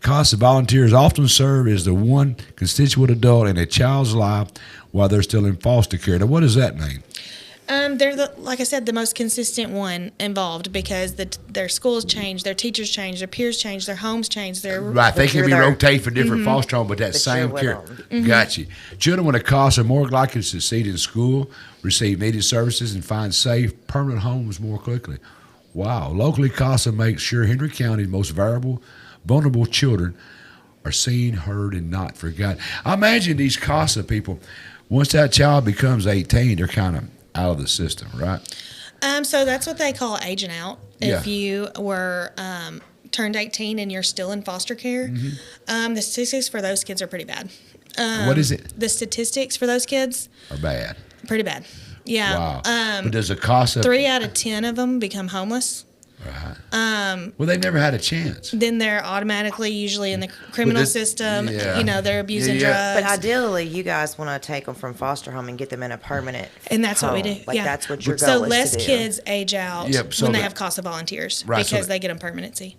CASA volunteers often serve as the one constituent adult in a child's life while they're still in foster care. Now, what does that mean? They're like I said, the most consistent one involved, because their schools change, their teachers change, their peers change, their homes change. Right, they can be rotated for different foster homes, but that same care. Gotcha. Children with a CASA are more likely to succeed in school, receive needed services, and find safe, permanent homes more quickly. Wow. Locally, CASA makes sure Henry County's most vulnerable children are seen, heard, and not forgotten. I imagine these CASA people, once that child becomes 18, they're kind of out of the system, right? So that's what they call aging out. If Yeah. you were turned 18 and you're still in foster care, the statistics for those kids are pretty bad. What is it? The statistics for those kids Are bad. pretty bad. Yeah. Wow. But does a CASA? 3 out of 10 of them become homeless. Right. Well, they've never had a chance. Then they're automatically usually in the criminal system. Yeah. They're abusing drugs. But ideally, you guys want to take them from foster home and get them in a permanent And that's what we home. do. Like, that's what your goal So is less to do. kids age out Yep, so when they that- have CASA volunteers, Right, so because that- they get them permanency.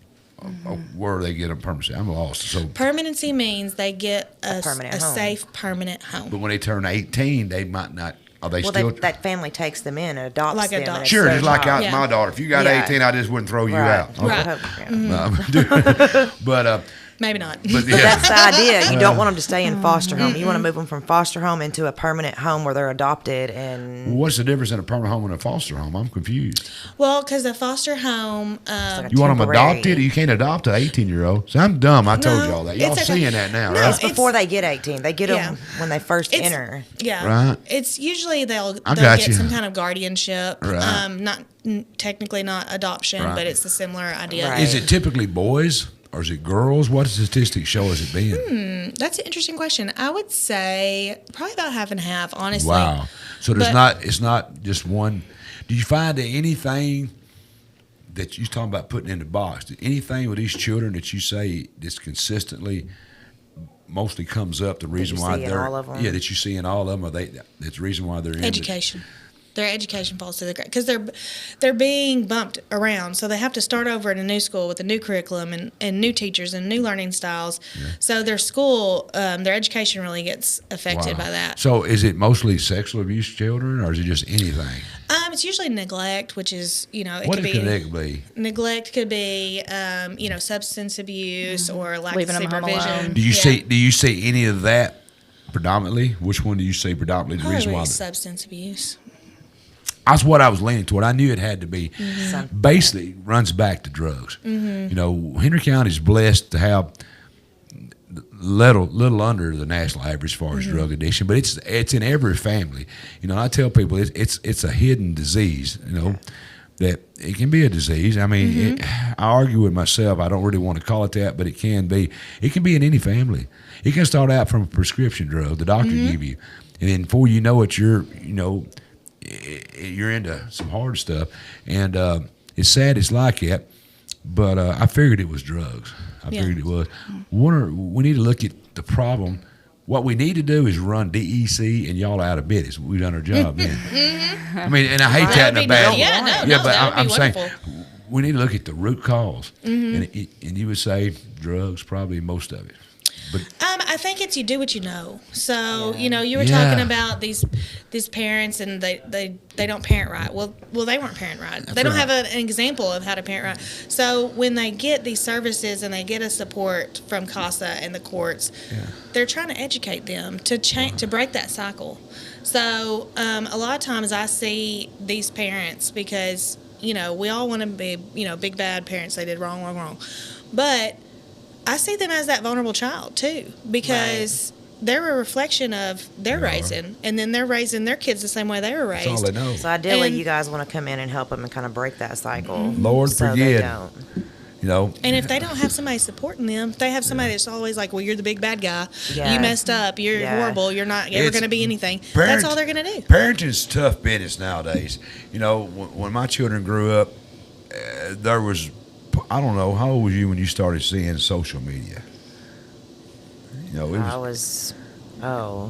Where do they get them permanency? I'm lost. So, Permanency means they get a permanent home. safe permanent home. but when they turn 18, they might not. Are they Well, still? that family takes them in and adopts Like them. adopt. and it's Sure, their just like child. my daughter. If you got Yeah. 18, I just wouldn't throw you Right. out. Right. But Maybe not. But But that's the idea. You don't want them to stay Mm-hmm. in foster home. You want to move them from foster home into a permanent home where they're adopted. And what's the difference in a permanent home and a foster home? I'm confused. Well, because the foster home, You want them temporary. adopted? You can't adopt an 18-year-old. So I'm dumb. I told you all that. Y'all it's okay. seeing that now, No, right? it's before they get 18. They get them when they first It's- enter. yeah, Right. it's usually they'll I get got you. some kind of guardianship. Right. Not technically not adoption, Right. but it's a similar idea. Is it typically boys or is it girls? What statistics show us it being? That's an interesting question. I would say probably about half and half, honestly. Wow. So there's But- it's not just one. Do you find that anything that you're talking about putting in the box, anything with these children that you say that's consistently mostly comes up, the reason you why see in they're all of 'em? that you see in all of them, that's the reason why they're in Education. Their education falls to the ground because they're being bumped around, so they have to start over in a new school with a new curriculum and new teachers and new learning styles. So their school, their education really gets affected Wow. by that. So is it mostly sexual abuse children, or is it just anything? It's usually neglect, which is it What could does be connect be? neglect could be substance abuse or lack Leaving of 'em home supervision. Do you see any of that predominantly? Which one do you say predominantly? The reason why? Substance abuse. That's what I was leaning toward. I knew it had to be. Mm-hmm. Basically, runs back to drugs. Mm-hmm. You know, Henry County is blessed to have little under the national average as far as drug addiction, but it's in every family. You know, I tell people it's a hidden disease. You know, that it can be a disease. I mean, I argue with myself. I don't really want to call it that, but it can be. It can be in any family. It can start out from a prescription drug the doctor give you, and then before you know it, you're into some hard stuff. And it's sad it's like that, but I figured it was drugs. I figured it was. We need to look at the problem. What we need to do is run DEC and y'all out of business. We've done our job then. I mean, and I hate that in a bad way. But I'm saying we need to look at the root cause. And you would say drugs, probably most of it. But I think it's you do what you know. So you know, you were talking about these parents and they don't parent right. Well, they weren't parent right. They don't have an example of how to parent right. So when they get these services and they get a support from Casa and the courts, they're trying to educate them to change to break that cycle. So a lot of times I see these parents because you know we all want to be big bad parents. They did wrong, but I see them as that vulnerable child too, because they're a reflection of their raising, and then they're raising their kids the same way they were raised. That's all they know. So ideally, you guys want to come in and help them and kind of break that cycle. Lord so forgive. they don't. You know. And if they don't have somebody supporting them, they have somebody that's always like, "Well, you're the big bad guy. Yeah. You messed up. You're horrible. You're not ever going to be anything." That's all they're going to do. Parenting's tough business nowadays. You know, when my children grew up, there was. I don't know, how old were you when you started seeing social media? You know, I was, I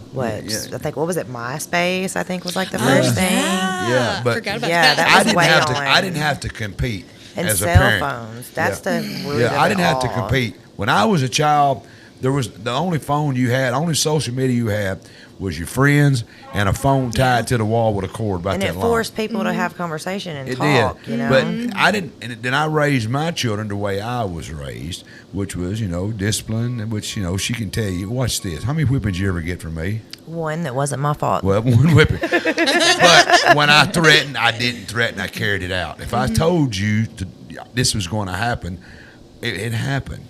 think, what was it, MySpace, I think was like the first thing. Yeah, but forgot about that. I didn't have to compete and as a cell parent. phones, that's the root of I didn't it have to all. compete. When I was a child, there was the only phone you had, only social media you had was your friends and a phone tied to the wall with a cord about and that it long. forced people to have conversation and It talk, did. you know. But I didn't, and then I raised my children the way I was raised, which was, discipline, which, she can tell you, watch this. How many whippings you ever get from me? One that wasn't my fault. Well, one whipping. But when I threatened, I didn't threaten, I carried it out. If I told you this was going to happen, it happened.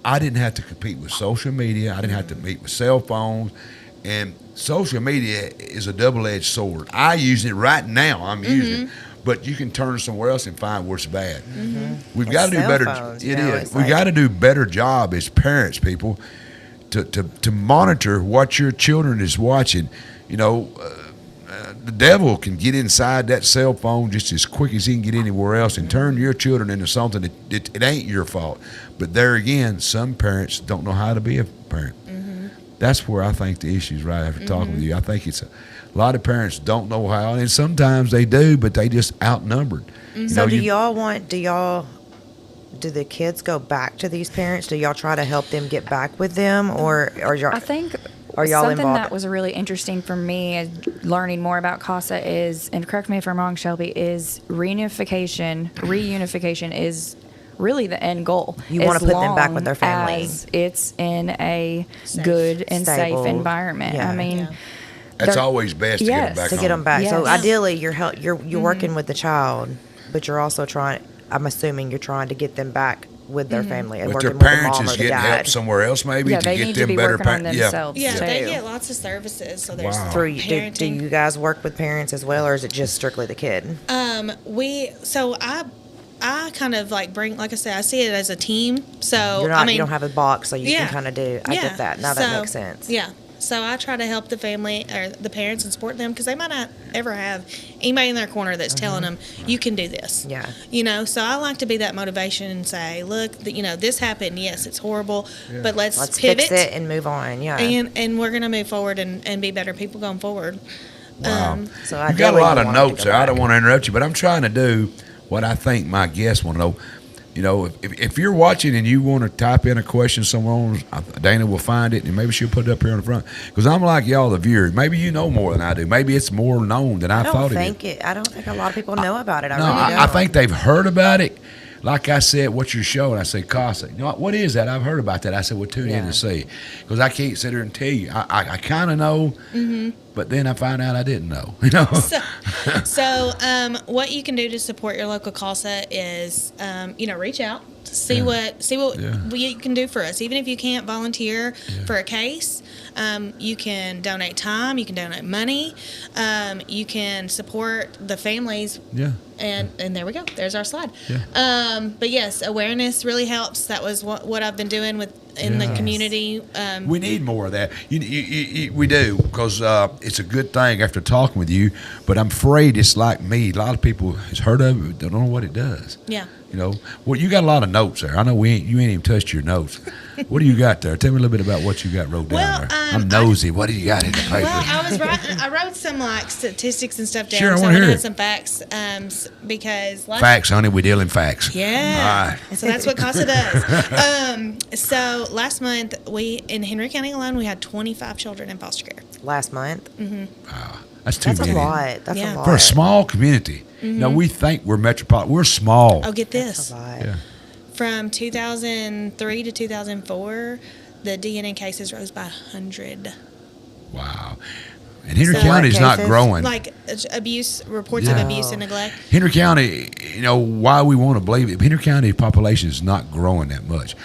I didn't have to compete with social media. I didn't have to compete with cell phones. And social media is a double-edged sword. I use it right now. I'm using it. But you can turn somewhere else and find where it's bad. We've got to do better. Phones, We've got to do better job as parents, people, to monitor what your children is watching. The devil can get inside that cell phone just as quick as he can get anywhere else and turn your children into something that it ain't your fault. But there again, some parents don't know how to be a parent. That's where I think the issue is right after talking with you. I think it's a lot of parents don't know how, and sometimes they do, but they just outnumbered. So do the kids go back to these parents? Do y'all try to help them get back with them, or I think are y'all something involved? that was really interesting for me is learning more about Casa is, and correct me if I'm wrong, Shelby, is reunification is really the end goal. You want to put them back with their family. As it's in a good and stable safe environment. Yeah. I mean, that's always best to get them back to home. get them back. Yes. So ideally, you're working with the child, but you're also trying. I'm assuming you're trying to get them back with their family and With their working parents with the mom is or the getting dad. help somewhere else, maybe to they get need them to be better working on parents. themselves. Yeah, too. they get lots of services. So there's Do parenting. you guys work with parents as well, or is it just strictly the kid? I kind of bring, like I said, I see it as a team. So you don't have a box, so you can kind of do. I get that. Now that So, makes sense. Yeah. So I try to help the family or the parents and support them because they might not ever have anybody in their corner that's telling them you can do this. Yeah. So I like to be that motivation and say, look, this happened. Yes, it's horrible, but let's pivot fix it and move on. Yeah. and we're gonna move forward and be better people going forward. Wow. So You've got a lot of notes there. I don't want to interrupt you, but I'm trying to do what I think my guests want to know. If you're watching and you want to type in a question somewhere, Dana will find it and maybe she'll put it up here on the front. Because I'm like y'all, the viewers. Maybe you know more than I do. Maybe it's more known than I thought it is. I don't think a lot of people know about it. I think they've heard about it. like I said, what's your show? And I say, Casa. You know what is that? I've heard about that. I said, well, tune in and see. Because I can't sit here and tell you. I kind of know, but then I found out I didn't know. You know. So what you can do to support your local Casa is, reach out. See what you can do for us. Even if you can't volunteer for a case, you can donate time, you can donate money, you can support the families. Yeah. And there we go. There's our slide. Yeah. But yes, awareness really helps. That was what I've been doing in the community. We need more of that. We do, because it's a good thing after talking with you. But I'm afraid it's like me. A lot of people has heard of it, don't know what it does. Yeah. Well, you got a lot of notes there. I know you ain't even touched your notes. What do you got there? Tell me a little bit about what you got wrote down there. I'm nosy. What do you got in the paper? Well, I wrote some statistics and stuff down. Sure, I so want to hear I it. had some facts because Facts, honey. We deal in facts. Yeah. All right. So that's what CASA does. So last month, in Henry County alone, we had 25 children in foster care. Last month? Mm-hmm. Wow. That's too many. A lot. That's a lot. For a small community. No, we think we're metropolitan. We're small. Oh, get this. That's a lot. Yeah. From 2003 to 2004, the DNA cases rose by 100. Wow. And Henry County is not growing. Like reports of abuse and neglect. Henry County, why we want to believe it, Henry County population is not growing that much.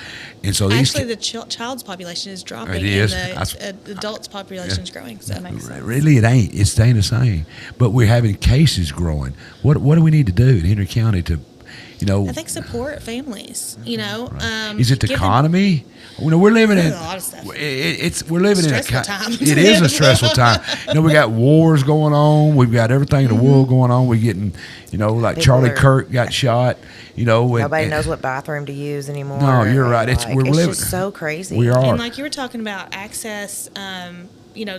And so the child's population is dropping. It is. And the adults' population is growing. So that makes sense. Really, it ain't. It's staying the same. But we're having cases growing. What do we need to do in Henry County to, I think support families. Is it the economy? We're living in a lot of stuff. We're living in a time. It is a stressful time. We got wars going on. We've got everything in the world going on. We're getting, like people Charlie Kirk got shot. Nobody knows what bathroom to use anymore. No, you're right. It's just so crazy. We are. And like you were talking about access,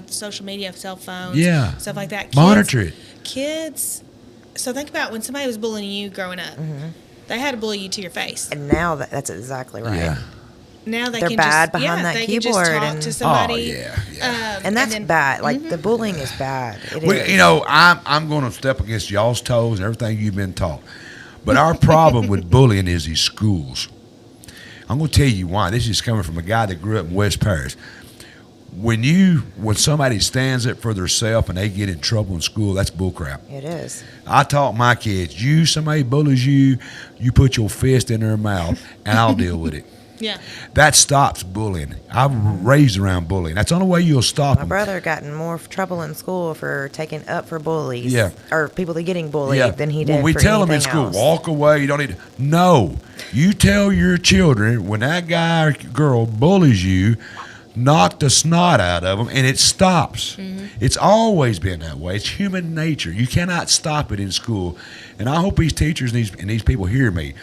social media, cell phones, stuff like that. Monitor it. Kids. So think about when somebody was bullying you growing up. Mm-hmm. They had to bully you to your face. And now that's exactly right. Yeah. Now they're bad just, behind that they keyboard can just talk to somebody. And that's bad. Like the bullying is bad. It is. I'm going to step against y'all's toes and everything you've been taught. But our problem with bullying is these schools. I'm going to tell you why. This is coming from a guy that grew up in West Paris. When somebody stands up for themselves and they get in trouble in school, that's bullcrap. It is. I taught my kids, somebody bullies you, you put your fist in their mouth and I'll deal with it. Yeah. That stops bullying. I'm raised around bullying. That's the only way you'll stop them. My brother got in more trouble in school for taking up for bullies. Yeah. Or people that getting bullied than he did When we for tell them in anything school, else. walk away, you don't need to. No. You tell your children when that guy or girl bullies you, knock the snot out of them, and it stops. Mm-hmm. It's always been that way. It's human nature. You cannot stop it in school. And I hope these teachers and these people hear me.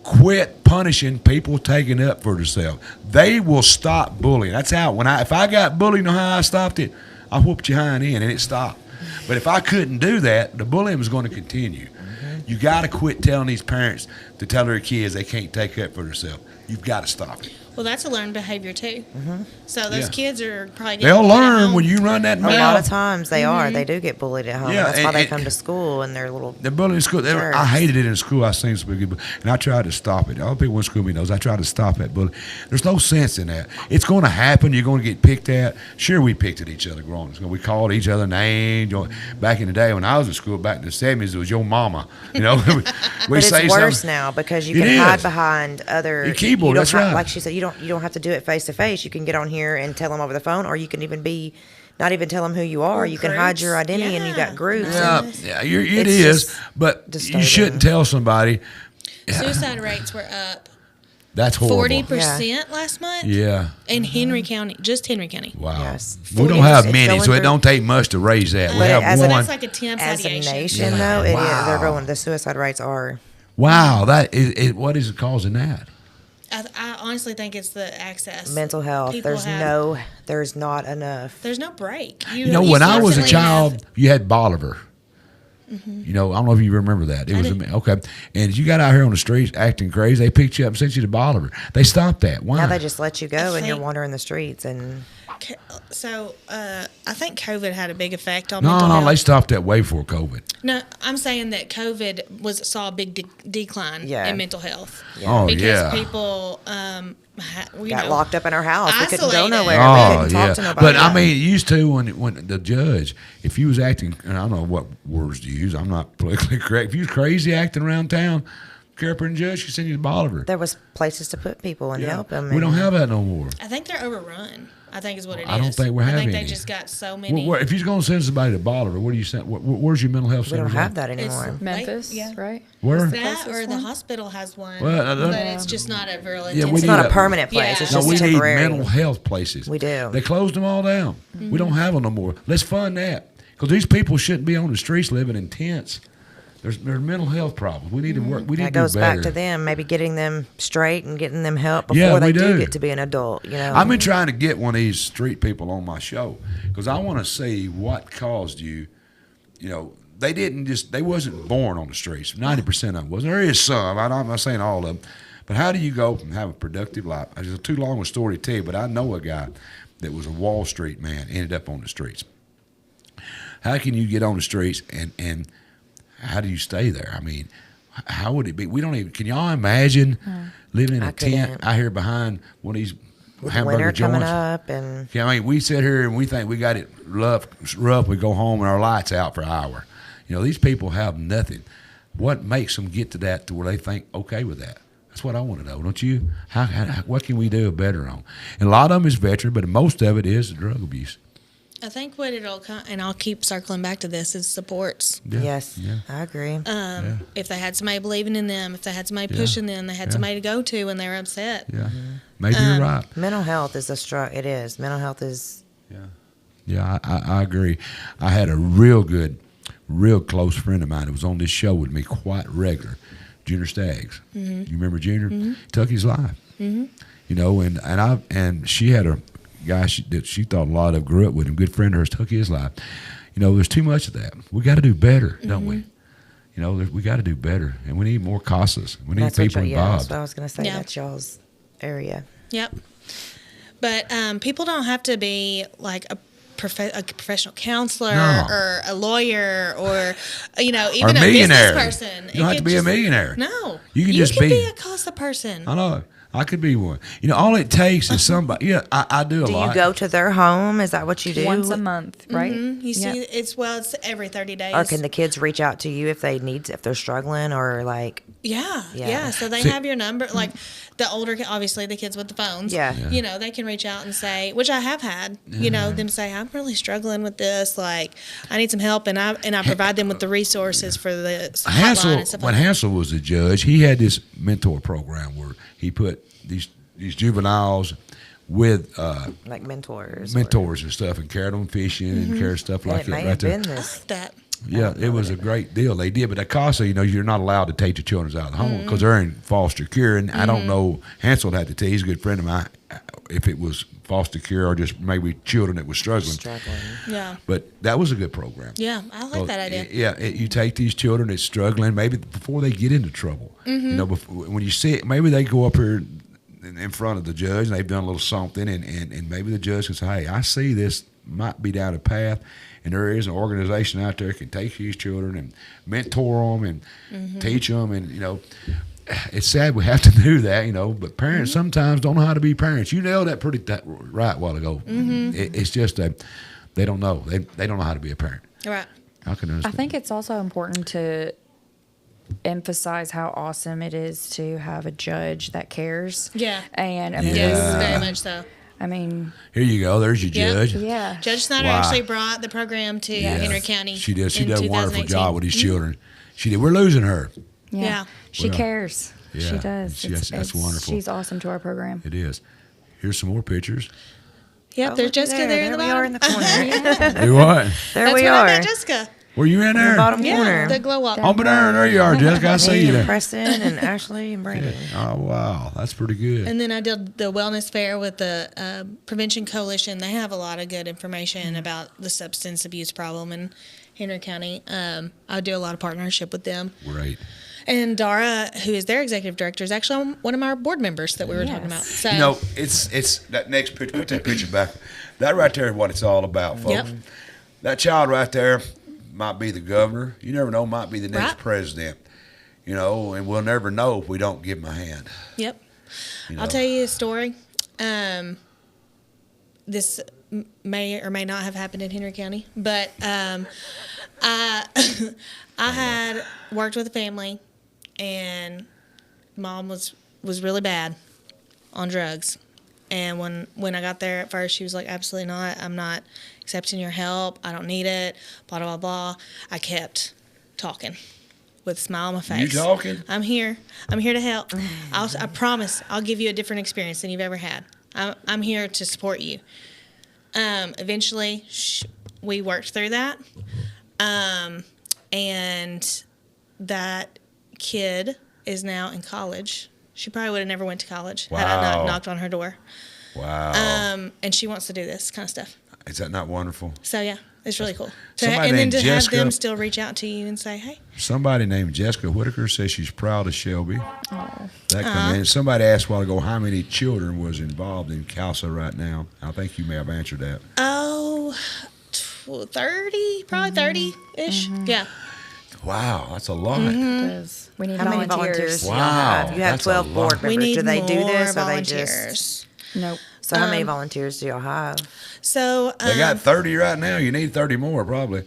Quit punishing people taking up for themselves. They will stop bullying. That's how. If I got bullied, you know how I stopped it? I whooped your hind end and it stopped. But if I couldn't do that, the bullying was going to continue. Mm-hmm. You got to quit telling these parents to tell their kids they can't take up for themselves. You've got to stop it. Well, that's a learned behavior too. Mm-hmm. So those kids are probably getting they'll learn when you run that mouth. A lot of times they are. They do get bullied at home. Yeah, that's why they come to school and they're little. They're bullied in school. I hated it in school. I seen some people, and I tried to stop it. All people in school knows I tried to stop that bullying. There's no sense in that. It's going to happen. You're going to get picked at. Sure, we picked at each other growing up. We called each other names. Back in the day when I was in school, back in the 70s, it was your mama. We but say it's worse something. now because you can hide behind other your keyboard. That's right. Like she said, you don't have to do it face to face. You can get on here and tell them over the phone, or you can even not even tell them who you are. You can hide your identity, and you got groups. Yeah, it is. But disturbing. You shouldn't tell somebody. Suicide rates were up. That's horrible. 40% last month. Yeah. In Henry County, just Henry County. Wow. Yes. We don't have many, so it don't take much to raise that. We have one. That's like a 10 as a nation, though, it is. They're going. The suicide rates are. Wow. That is. What is causing that? I honestly think it's the access. Mental health. There's not enough. There's no break. When I was a child, you had Bolivar. You know, I don't know if you remember that. It was okay. And you got out here on the streets acting crazy. They picked you up and sent you to Bolivar. They stopped that. Why? Now they just let you go and you're wandering the streets. And so I think COVID had a big effect on mental No, health. they stopped that way before COVID. No, I'm saying that COVID saw a big decline in mental health. Oh, because yeah. people got locked up in our house. We couldn't go Isolated. nowhere. Oh, We couldn't talk to yeah. nobody. But I mean, it used to when the judge, if you was acting, and I don't know what words to use, I'm not politically correct. If you was crazy acting around town, Carper and Judge could send you to Bolivar. There was places to put people and help them. We don't have that no more. I think they're overrun. I think is what it is. I don't think we're having I think they any. just got so many. If you're going to send somebody to Bolivar, what do you send? Where's your mental health We center? don't have that anymore. Memphis, right? Where? That or the hospital has one, Well, but it's just not a real Yeah, intense. it's not a permanent place. It's just we temporary. need mental health places. We do. They closed them all down. We don't have them no more. Let's fund that because these people shouldn't be on the streets living in tents. There's mental health problems. We need to work. We need That to goes do better. back to them, maybe getting them straight and getting them help before they do get to be an adult. You know, I've been trying to get one of these street people on my show because I want to see what caused you. You know, they wasn't born on the streets. 90% of them wasn't. There is some. I'm not saying all of them, but how do you go from having a productive life? It's too long a story to tell you, but I know a guy that was a Wall Street man ended up on the streets. How can you get on the streets and how do you stay there? I mean, how would it be? We don't even. Can y'all imagine living in a tent out here behind one of these hamburger winter joints? coming up and Yeah, I mean, we sit here and we think we got it rough. We go home and our lights out for an hour. You know, these people have nothing. What makes them get to that to where they think okay with that? That's what I want to know, don't you? What can we do better on? And a lot of them is veteran, but most of it is drug abuse. I think what and I'll keep circling back to this, is supports. Yeah. Yes, I agree. If they had somebody believing in them, if they had somebody pushing them, they had somebody to go to when they were upset. Yeah, maybe you're right. Mental health is a struggle. It is. Mental health is. Yeah, I agree. I had a real close friend of mine that was on this show with me quite regular, Junior Staggs. Mm-hmm. You remember Junior? Took his life. Mm-hmm. You know, and she had a guy that she thought a lot of, grew up with him, good friend of hers, took his life. You know, there's too much of that. We got to do better, don't we? You know, we got to do better, and we need more Casas. We need people involved. Yeah, that's what I was going to say. That's y'all's area. Yep. But people don't have to be like a professional counselor or a lawyer or even a business person. You don't have to be a millionaire. No, you can just be a Casa person. I know. I could be one. You know, all it takes is somebody. Yeah, I do a lot. Do you go to their home? Is that what you do? Once a month, right? Mm-hmm. You see, it's every 30 days. Or can the kids reach out to you if they're struggling or like? Yeah. So they have your number. Like the older, obviously the kids with the phones. Yeah. You know, they can reach out and say, which I have had. You know, them say, I'm really struggling with this. Like, I need some help, and I provide them with the resources for the hotline and stuff when like that. Hansel was a judge, he had this mentor program where he put these juveniles with like mentors and stuff, and carried them fishing and carried stuff like that. Right there. That. Yeah, it was a great deal. They did, but at Casa, you know, you're not allowed to take your children out of the home because they're in foster care. And I don't know, Hansel would have to tell you, he's a good friend of mine, if it was foster care or just maybe children that were struggling. Yeah. But that was a good program. Yeah, I like that idea. Yeah, you take these children that's struggling, maybe before they get into trouble. You know, when you see it, maybe they go up here in front of the judge and they've done a little something, and maybe the judge can say, hey, I see this might be down a path, and there is an organization out there that can take these children and mentor them and teach them, and you know, it's sad we have to do that, you know, but parents sometimes don't know how to be parents. You nailed that pretty right a while ago. It's just they don't know. They don't know how to be a parent. Right. I can understand. I think it's also important to emphasize how awesome it is to have a judge that cares. Yeah. And I yes, mean, very much so. I mean, here you go. There's your judge. Yeah. Judge Snyder actually brought the program to Henry County. She did. She did a wonderful 2018. job with these children. She did. We're losing her. Yeah. She cares. Yeah. She does. That's wonderful. She's awesome to our program. It is. Here's some more pictures. Yep, there's Jessica there in the bottom. We are in the corner. Do what? There That's we when are. I met Jessica. Were you in there? Bottom corner. The glow up. Oh, but there you are, Jessica. I see Me you and there. Preston and Ashley and Brandon. Oh, wow. That's pretty good. And then I did the wellness fair with the Prevention Coalition. They have a lot of good information about the substance abuse problem in Henry County. I do a lot of partnership with them. Great. And Dara, who is their executive director, is actually one of our board members that we were talking about. So, You know, it's that next picture. Put that picture back. That right there is what it's all about, folks. Yep. That child right there might be the governor. You never know, might be the next Right. president. You know, and we'll never know if we don't give him a hand. Yep. You know. I'll tell you a story. This may or may not have happened in Henry County, but I had worked with a family, and mom was really bad on drugs. And when I got there at first, she was like, absolutely not. I'm not accepting your help. I don't need it. Blah, blah, blah. I kept talking with a smile on my face. You talking? I'm here. I'm here to help. I promise I'll give you a different experience than you've ever had. I'm here to support you. Eventually, we worked through that. And that kid is now in college. She probably would have never went to college had I not knocked on her door. Wow. And she wants to do this kind of stuff. Is that not wonderful? So yeah, it's really cool. Somebody And then named to Jessica- have them still reach out to you and say, hey. Somebody named Jessica Whitaker says she's proud of Shelby. Oh. That come in. Somebody asked a while ago how many children was involved in Casa right now. I think you may have answered that. Oh, 30, probably 30-ish. Yeah. Wow, that's a lot. We need How many volunteers. volunteers do you Wow, have? You have that's a 12 lot. board We members. need Do they do more this or they volunteers. just? Nope. So how many volunteers do y'all have? So They got 30 right now. You need 30 more probably.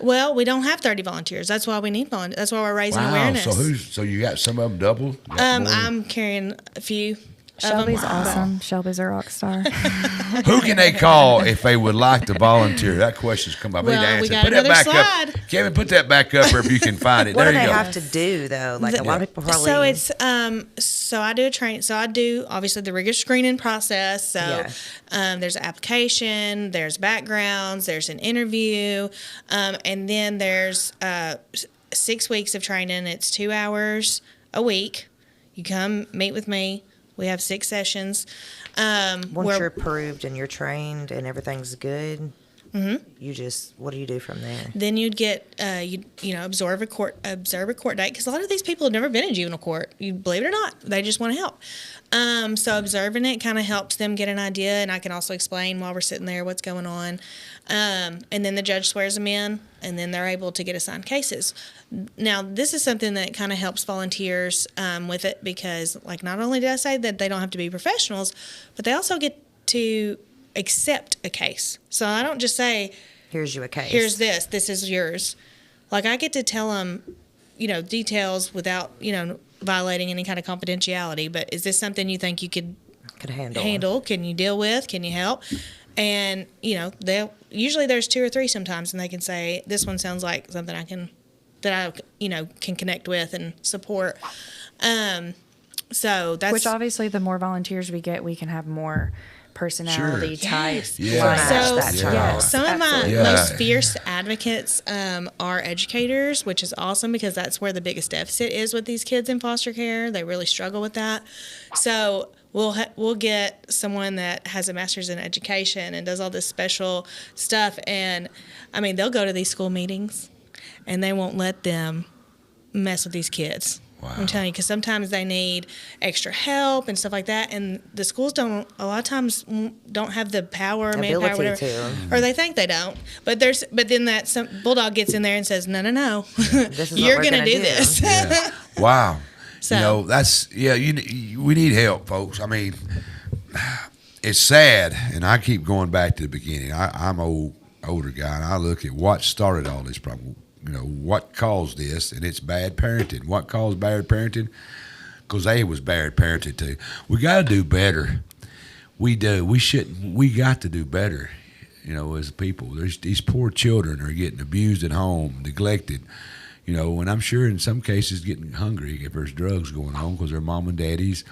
well, we don't have 30 volunteers. That's why we need volunteers. That's why we're raising Wow. awareness. So you got some of them double? You got more? I'm carrying a few. Shelby's awesome. Shelby's a rock star. Who can they call if they would like to volunteer? That question's come up. I need to Well, answer. we got Put that another back slide. up. Kevin, put that back up or if you can find it. What there do you they go. have to do though? Like a lot of people probably. So it's so I do a training. So I do obviously the rigorous screening process. So there's an application, there's backgrounds, there's an interview, and then there's 6 weeks of training. It's 2 hours a week. You come meet with me. We have 6 sessions. Once you're approved and you're trained and everything's good, you just what do you do from there? Then you'd get you know observe a court date because a lot of these people have never been in juvenile court. You believe it or not, they just want to help. So observing it kind of helps them get an idea, and I can also explain while we're sitting there what's going on. And then the judge swears them in, and then they're able to get assigned cases. Now, this is something that kind of helps volunteers with it because, like, not only did I say that they don't have to be professionals, but they also get to accept a case. So I don't just say, Here's you a case. here's this is yours. Like, I get to tell them, you know, details without, you know, violating any kind of confidentiality. But is this something you think you could handle? Can you deal with? Can you help? And, you know, usually there's 2 or 3 sometimes, and they can say, this one sounds like something that I you know, can connect with and support. So that's... Which obviously the more volunteers we get, we can have more personality types. Some of my most fierce advocates are educators, which is awesome because that's where the biggest deficit is with these kids in foster care. They really struggle with that. So we'll get someone that has a master's in education and does all this special stuff. And, I mean, they'll go to these school meetings, and they won't let them mess with these kids. Wow. I'm telling you, because sometimes they need extra help and stuff like that, and the schools a lot of times don't have the power, manpower, whatever, or they think they don't. But then some bulldog gets in there and says, no, you're gonna do this. Yeah. Wow. So, you know, that's we need help, folks. I mean, it's sad, and I keep going back to the beginning. I'm an older guy, and I look at what started all this problem. You know, what caused this, and it's bad parenting. What caused bad parenting? Because they was bad parented too. We got to do better. We do. We got to do better, you know, as people. There's these poor children are getting abused at home, neglected, you know, and I'm sure in some cases getting hungry if there's drugs going on because their mom and daddies,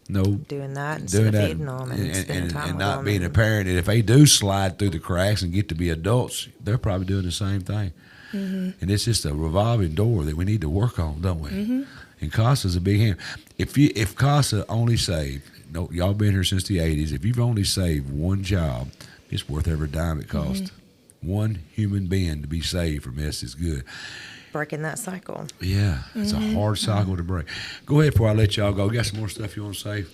doing that instead of feeding them and not being a parent. And if they do slide through the cracks and get to be adults, they're probably doing the same thing. And it's just a revolving door that we need to work on, don't we? And Casa's a big hand. If Casa only saved, no, y'all been here since the 80s, if you've only saved one child, it's worth every dime it costs. One human being to be saved from this is good. Breaking that cycle. Yeah, it's a hard cycle to break. Go ahead before I let y'all go. Got some more stuff you want to say?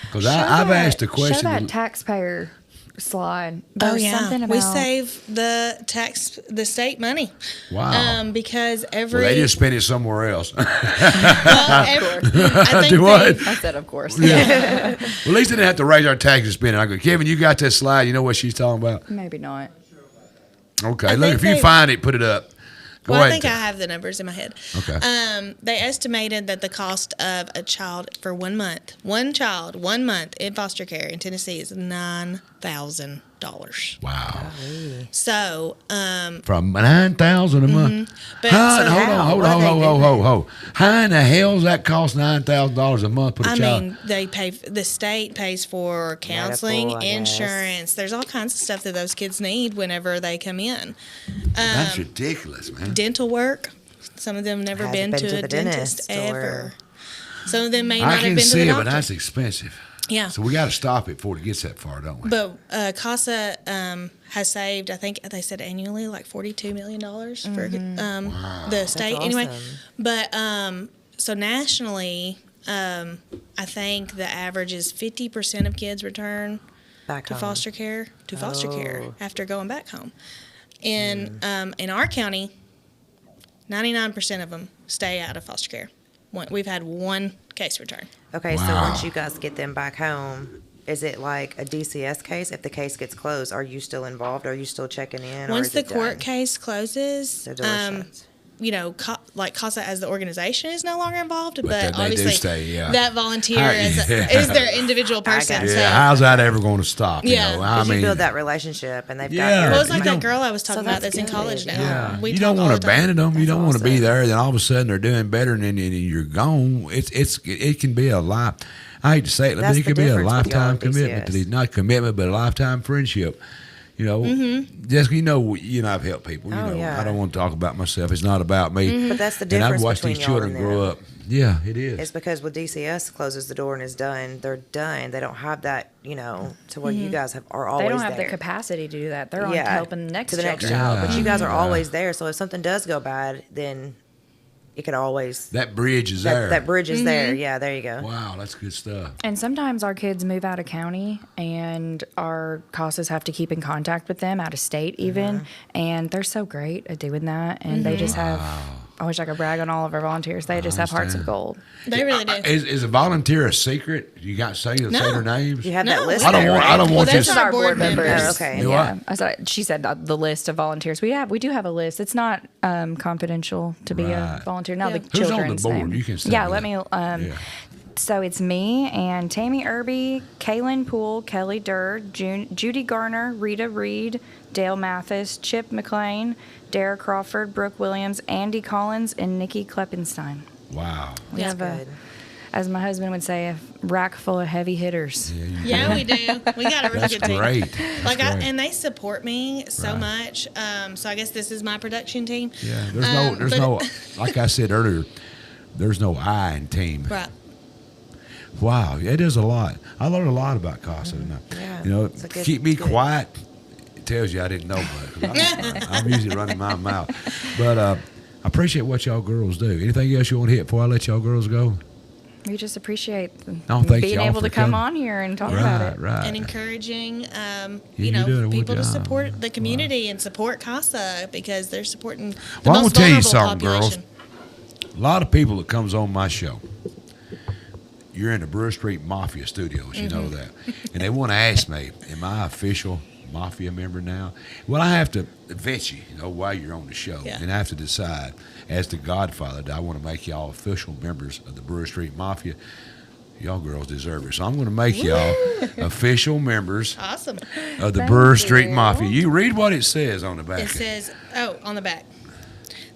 Because I've asked a question. Show that taxpayer slide. Oh There's yeah, something we about save the state money. Wow. Because every Well, they just spend it somewhere else. I think Do what? I said, of course. Yeah. Well, at least they didn't have to raise our taxes spending. I go, Kevin, you got that slide? You know what she's talking about? Maybe not. Okay, look, if you find it, put it up. Go Well, I ahead. think I have the numbers in my head. Okay. They estimated that the cost of a child for 1 month, one child, 1 month in foster care in Tennessee is $9,000. Wow. So, From $9,000 a month. But Hold so on. How in the hell does that cost $9,000 a month per I child? mean, the state pays for counseling, Medical, I guess. insurance. There's all kinds of stuff that those kids need whenever they come in. That's ridiculous, man. Dental work. Some of them never Hasn't been to a the dentist dentist or- ever. Some of them may not I have can been to see the it, doctor. but that's expensive. Yeah. So we got to stop it before it gets that far, don't we? But Casa has saved, I think they said annually, like $42 million for the state. That's Anyway, awesome. but so nationally, I think the average is 50% of kids return Back to home. foster care Oh. after going back home. In our county, 99% of them stay out of foster care. We've had one case return. Okay, so Wow. once you guys get them back home, is it like a DCS case? If the case gets closed, are you still involved? Are you still checking in? Once or is the it court done? case closes, The door shuts. you know, like Casa as the organization is no longer involved, but, they do obviously stay, yeah. that volunteer Yeah. is their individual person. got So. Yeah, how's that ever going to stop? Yeah. You know, I 'Cause you mean, build that relationship, and they've Yeah. got. Well, it's You like don't- that girl I was talking So about that's that's in college good, now. yeah, We you talk don't all want the to time. abandon them. You That's don't want to be awesome. there. Then all of a sudden they're doing better, and then you're gone. It can be a life. I hate to say it, but That's it the can be a difference with y'all lifetime and commitment to BCS. these. Not commitment, but a lifetime friendship. You know, just I've helped people. You Oh, know, yeah. I don't want to talk about myself. It's not about me. But that's the And difference I've watched between these y'all children and grow them. up. Yeah, it is. It's because with DCS closes the door and is done, they're done. They don't have that, to where you guys are always They don't have there. the capacity to do that. They're on Yeah, helping the next to the next children. child. But you guys are Yeah. always there. So if something does go bad, then it could always That bridge is there. that bridge is there. Yeah, there you go. Wow, that's good stuff. And sometimes our kids move out of county, and our CASAs have to keep in contact with them out of state, even. And they're so great at doing that. And they just have. I wish I could brag on all of our volunteers. They just have hearts of understand. gold. They really do. Is a volunteer a secret? You got to say their names. You have No. that list. I don't there, want. right? I don't want Well, this. that's our board members. Oh, okay. Do Yeah, I? she said the list of volunteers. We do have a list. It's not confidential to be a Right. volunteer. Now Yeah. the Who's on the children's board? name. You can say Yeah, that. let me. Yeah. So it's me and Tammy Irby, Kaylin Poole, Kelly Durr, Judy Garner, Rita Reed, Dale Mathis, Chip McLean, Dara Crawford, Brooke Williams, Andy Collins, and Nikki Kleppenstein. Wow. We That's have a, good. as my husband would say, a rack full of heavy hitters. Yeah, we do. We got a really That's good team. great. Like That's great. and they support me so Right. much. So I guess this is my production team. Yeah, there's but- no, like I said earlier, there's no I in team. Right. Wow, it is a lot. I learned a lot about Casa tonight. Yeah, it's a good- keep me good. quiet. It tells you I didn't know much. I'm usually running my mouth. But I appreciate what y'all girls do. Anything else you want to hit before I let y'all girls go? We just appreciate No, thank being y'all able for Oh, to come coming. on here and talk about it. Right. And encouraging, you're doing a good people to job. support the community and support CASA because they're supporting the Well, I'm most gonna tell you vulnerable something, girls. population. A lot of people that comes on my show, you're in the Brewer Street Mafia studios, you know that, and they want to ask me, am I official Mafia member now? Well, I have to vet you, while you're on the show, Yeah. and I have to decide, as the Godfather, do I want to make y'all official members of the Brewer Street Mafia? Y'all girls deserve it, so I'm going to make y'all official members Awesome. of the Brewer Street Mafia. You read what it says on the back. It says, on the back.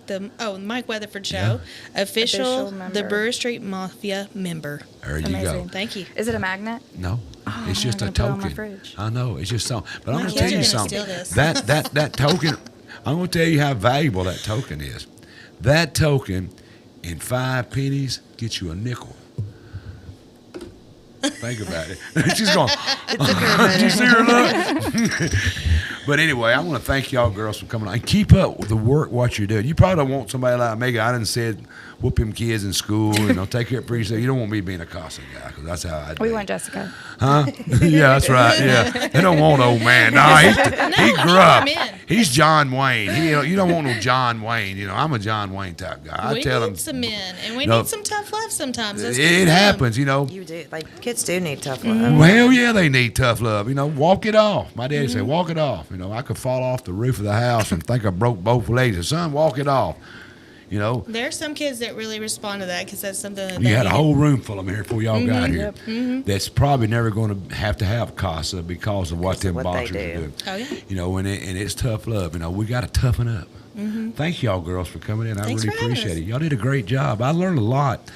The Mike Weatherford Show, official member. the Brewer Street Mafia member. There you go. Amazing. Thank you. Is it a magnet? No, it's I'm just a gonna put it on my token. fridge. I know it's just something, but I'm My going to tell kids you are gonna something. steal this. That token. I'm going to tell you how valuable that token is. That token in 5 pennies gets you a nickel. Think about it. She's going, did you see her look? But anyway, I want to thank y'all girls for coming on. And keep up with the work, what you're doing. You probably don't want somebody like Megan. I done said, whoop them kids in school, take care of pretty. You don't want me being a Casa guy, because that's how I do. We want Jessica. Huh? Yeah, that's right. Yeah, they don't want old man. No, he grew up. He's John Wayne. You don't want no John Wayne. I'm a John Wayne type guy. We need some men, and we need some tough love sometimes. It happens, You do. Like, kids do need tough love. Well, yeah, they need tough love. Walk it off. My daddy said, walk it off. I could fall off the roof of the house and think I broke both legs. Son, walk it off. There are some kids that really respond to that because that's something that you had a whole room full of them here before y'all got here. Yep. That's probably never going to have Casa because of what them boxers are doing. Oh, yeah. And it's tough love. We got to toughen up. Thank y'all girls for coming in. I really appreciate it. Y'all did a great job. I learned a lot.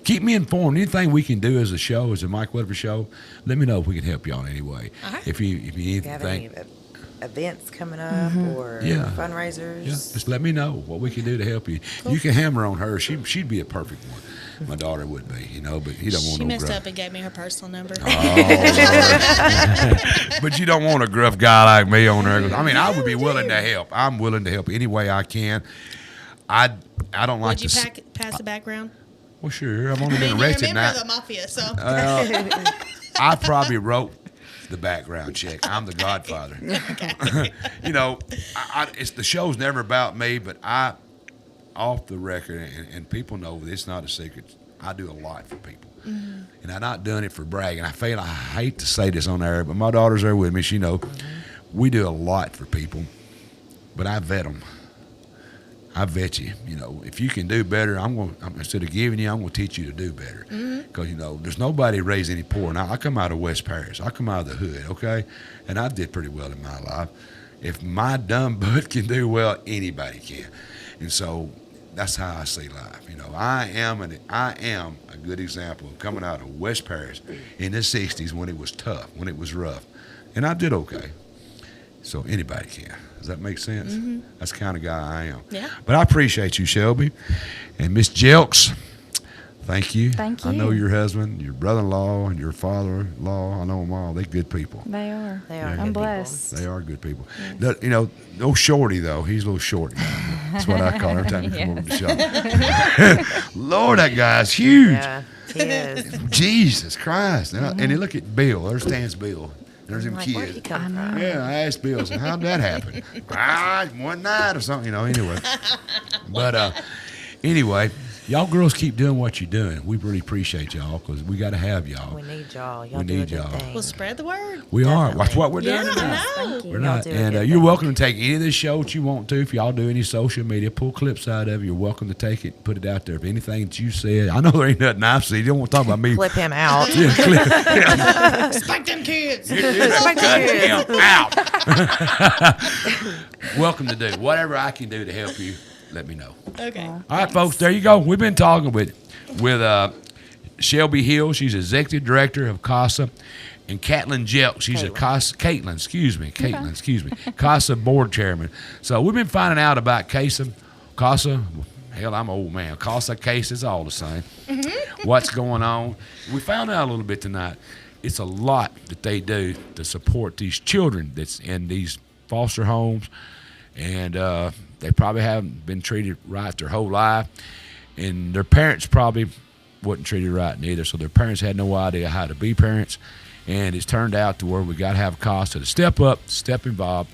Keep me informed. Anything we can do as a show, as a Mike Weatherford Show, let me know if we can help y'all in any way. If you have any events coming up or fundraisers, just let me know what we can do to help you. Cool. You can hammer on her. She'd be a perfect one. My daughter would be, but he don't want no gruff. She messed up and gave me her personal number. But you don't want a gruff guy like me on there. I would be willing to help. I'm willing to help any way I can. I don't like to. Would you pass the background? Well, sure. I've only been arrested now. Remember the mafia, so. I probably wrote the background check. I'm the Godfather. It's the show's never about me, but I, off the record, and people know it's not a secret, I do a lot for people. And I'm not doing it for bragging. I hate to say this on air, but my daughter's there with me. She knows we do a lot for people, but I vet them. I vet you. If you can do better, instead of giving you, I'm going to teach you to do better. Because, there's nobody raised any poor. Now, I come out of West Paris. I come out of the hood, okay? And I did pretty well in my life. If my dumb butt can do well, anybody can. And so that's how I see life. I am a good example of coming out of West Paris in the 60s when it was tough, when it was rough. And I did okay. So anybody can. Does that make sense? That's the kind of guy I am. Yeah. But I appreciate you, Shelby. And Miss Jelks, thank you. Thank you. I know your husband, your brother-in-law, and your father-in-law. I know them all. They're good people. They are. I'm blessed. They are good people. Yes. No shorty, though. He's a little shorty. That's what I call him every time he comes over the show. Lord, that guy's huge. Yeah, he is. Jesus Christ. And you look at Bill. There stands Bill. There's them kids. Where'd he come from? Yeah, I asked Bill, I said, how'd that happen? One night or something, anyway. But anyway, y'all girls keep doing what you're doing. We really appreciate y'all because we got to have y'all. We need y'all. Y'all we do need a good y'all. thing. We'll spread the word. We are. That's what we're doing. Thank you. We're not. And you're welcome to take any of this show that you want to. If y'all do any social media, pull clips out of it. You're welcome to take it, put it out there. If anything that you said, I know there ain't nothing I've said. You don't want to talk about me. Flip him out. Spike them kids. Cut him out. Welcome to do whatever I can do to help you. Let me know. Okay. All right, folks. There you go. We've been talking with Shelby Hill. She's executive director of Casa, and Caitlin Jelk. She's Caitlin, excuse me. Casa board chairman. So we've been finding out about Casa. Hell, I'm an old man. Casa, it's all the same. What's going on? We found out a little bit tonight. It's a lot that they do to support these children that's in these foster homes, and they probably haven't been treated right their whole life, and their parents probably wasn't treated right neither, so their parents had no idea how to be parents, and it's turned out to where we got to have Casa to step up, step involved,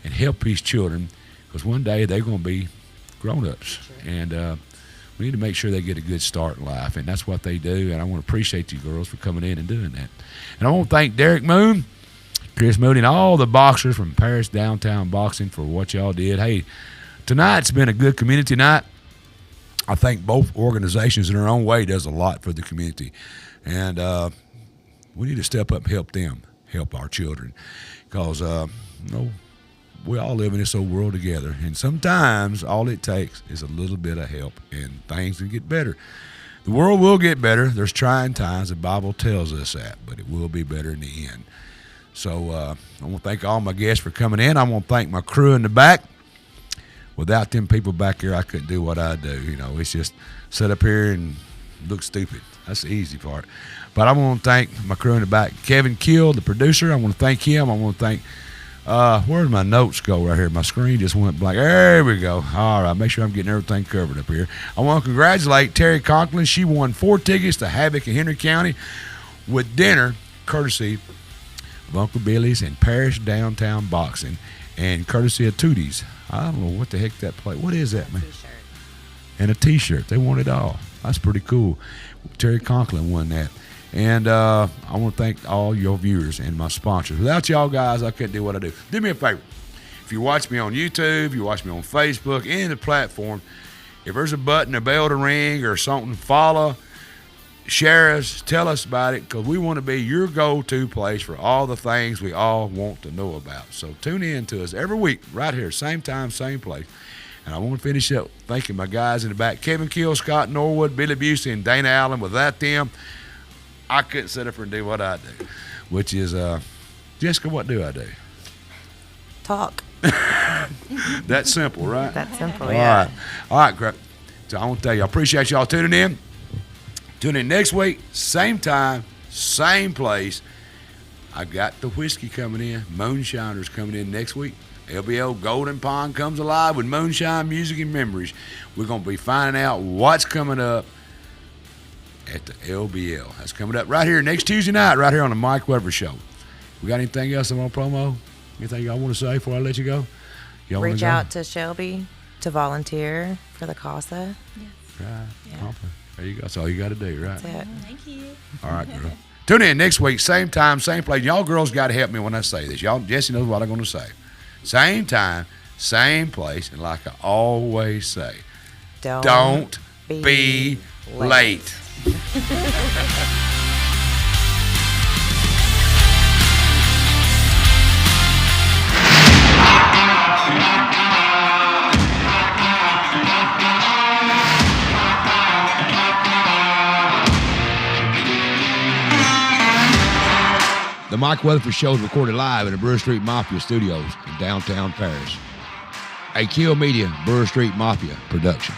and help these children, because one day they're going to be grown-ups, and we need to make sure they get a good start in life, and that's what they do, and I want to appreciate you girls for coming in and doing that. And I want to thank Derek Moon, Chris Moody, and all the boxers from Paris Downtown Boxing for what y'all did. Hey, tonight's been a good community night. I think both organizations in their own way does a lot for the community, and we need to step up and help them, help our children, because we all live in this old world together, and sometimes all it takes is a little bit of help, and things can get better. The world will get better. There's trying times. The Bible tells us that, but it will be better in the end. So I want to thank all my guests for coming in. I want to thank my crew in the back. without them people back there, I couldn't do what I do. You know, it's just sit up here and look stupid. That's the easy part. But I want to thank my crew in the back. Kevin Kill, the producer, I want to thank him. I want to thank, where'd my notes go right here? My screen just went blank. There we go. All right, make sure I'm getting everything covered up here. I want to congratulate Terry Conklin. She won 4 tickets to Havoc in Henry County with dinner, courtesy of Uncle Billy's and Parish Downtown Boxing, and courtesy of Tootie's. I don't know what the heck that play. What is that, man? And a T-shirt. They won it all. That's pretty cool. Terry Conklin won that. And I want to thank all your viewers and my sponsors. Without y'all guys, I couldn't do what I do. Do me a favor. If you watch me on YouTube, you watch me on Facebook, any of the platform, if there's a button, a bell to ring, or something, follow, share us, tell us about it, because we want to be your go-to place for all the things we all want to know about. So tune in to us every week, right here, same time, same place. And I want to finish up thanking my guys in the back, Kevin Kill, Scott Norwood, Billy Busey, and Dana Allen. Without them, I couldn't sit up and do what I do, which is, Jessica, what do I do? Talk. That's simple, right? That's simple, all yeah. Right. All right, crap. So I want to tell you, I appreciate y'all tuning in. Tune in next week, same time, same place. I got the whiskey coming in. Moonshiner's coming in next week. LBL Golden Pond comes alive with moonshine, music, and memories. We're going to be finding out what's coming up at the LBL. That's coming up right here next Tuesday night, right here on the Mike Weatherford Show. We got anything else I want to promo? Anything y'all want to say before I let you go? Y'all Reach out to Shelby to volunteer for the Casa. Right. Yeah. There you go. That's all you got to do, right? That's it. Thank you. All right, girl. Tune in next week, same time, same place. Y'all girls got to help me when I say this. Y'all, Jesse knows what I'm going to say. Same time, same place, and like I always say, don't be late. The Mike Weatherford Show is recorded live in the Brewer Street Mafia Studios in downtown Paris. A Kill Media, Brewer Street Mafia Productions.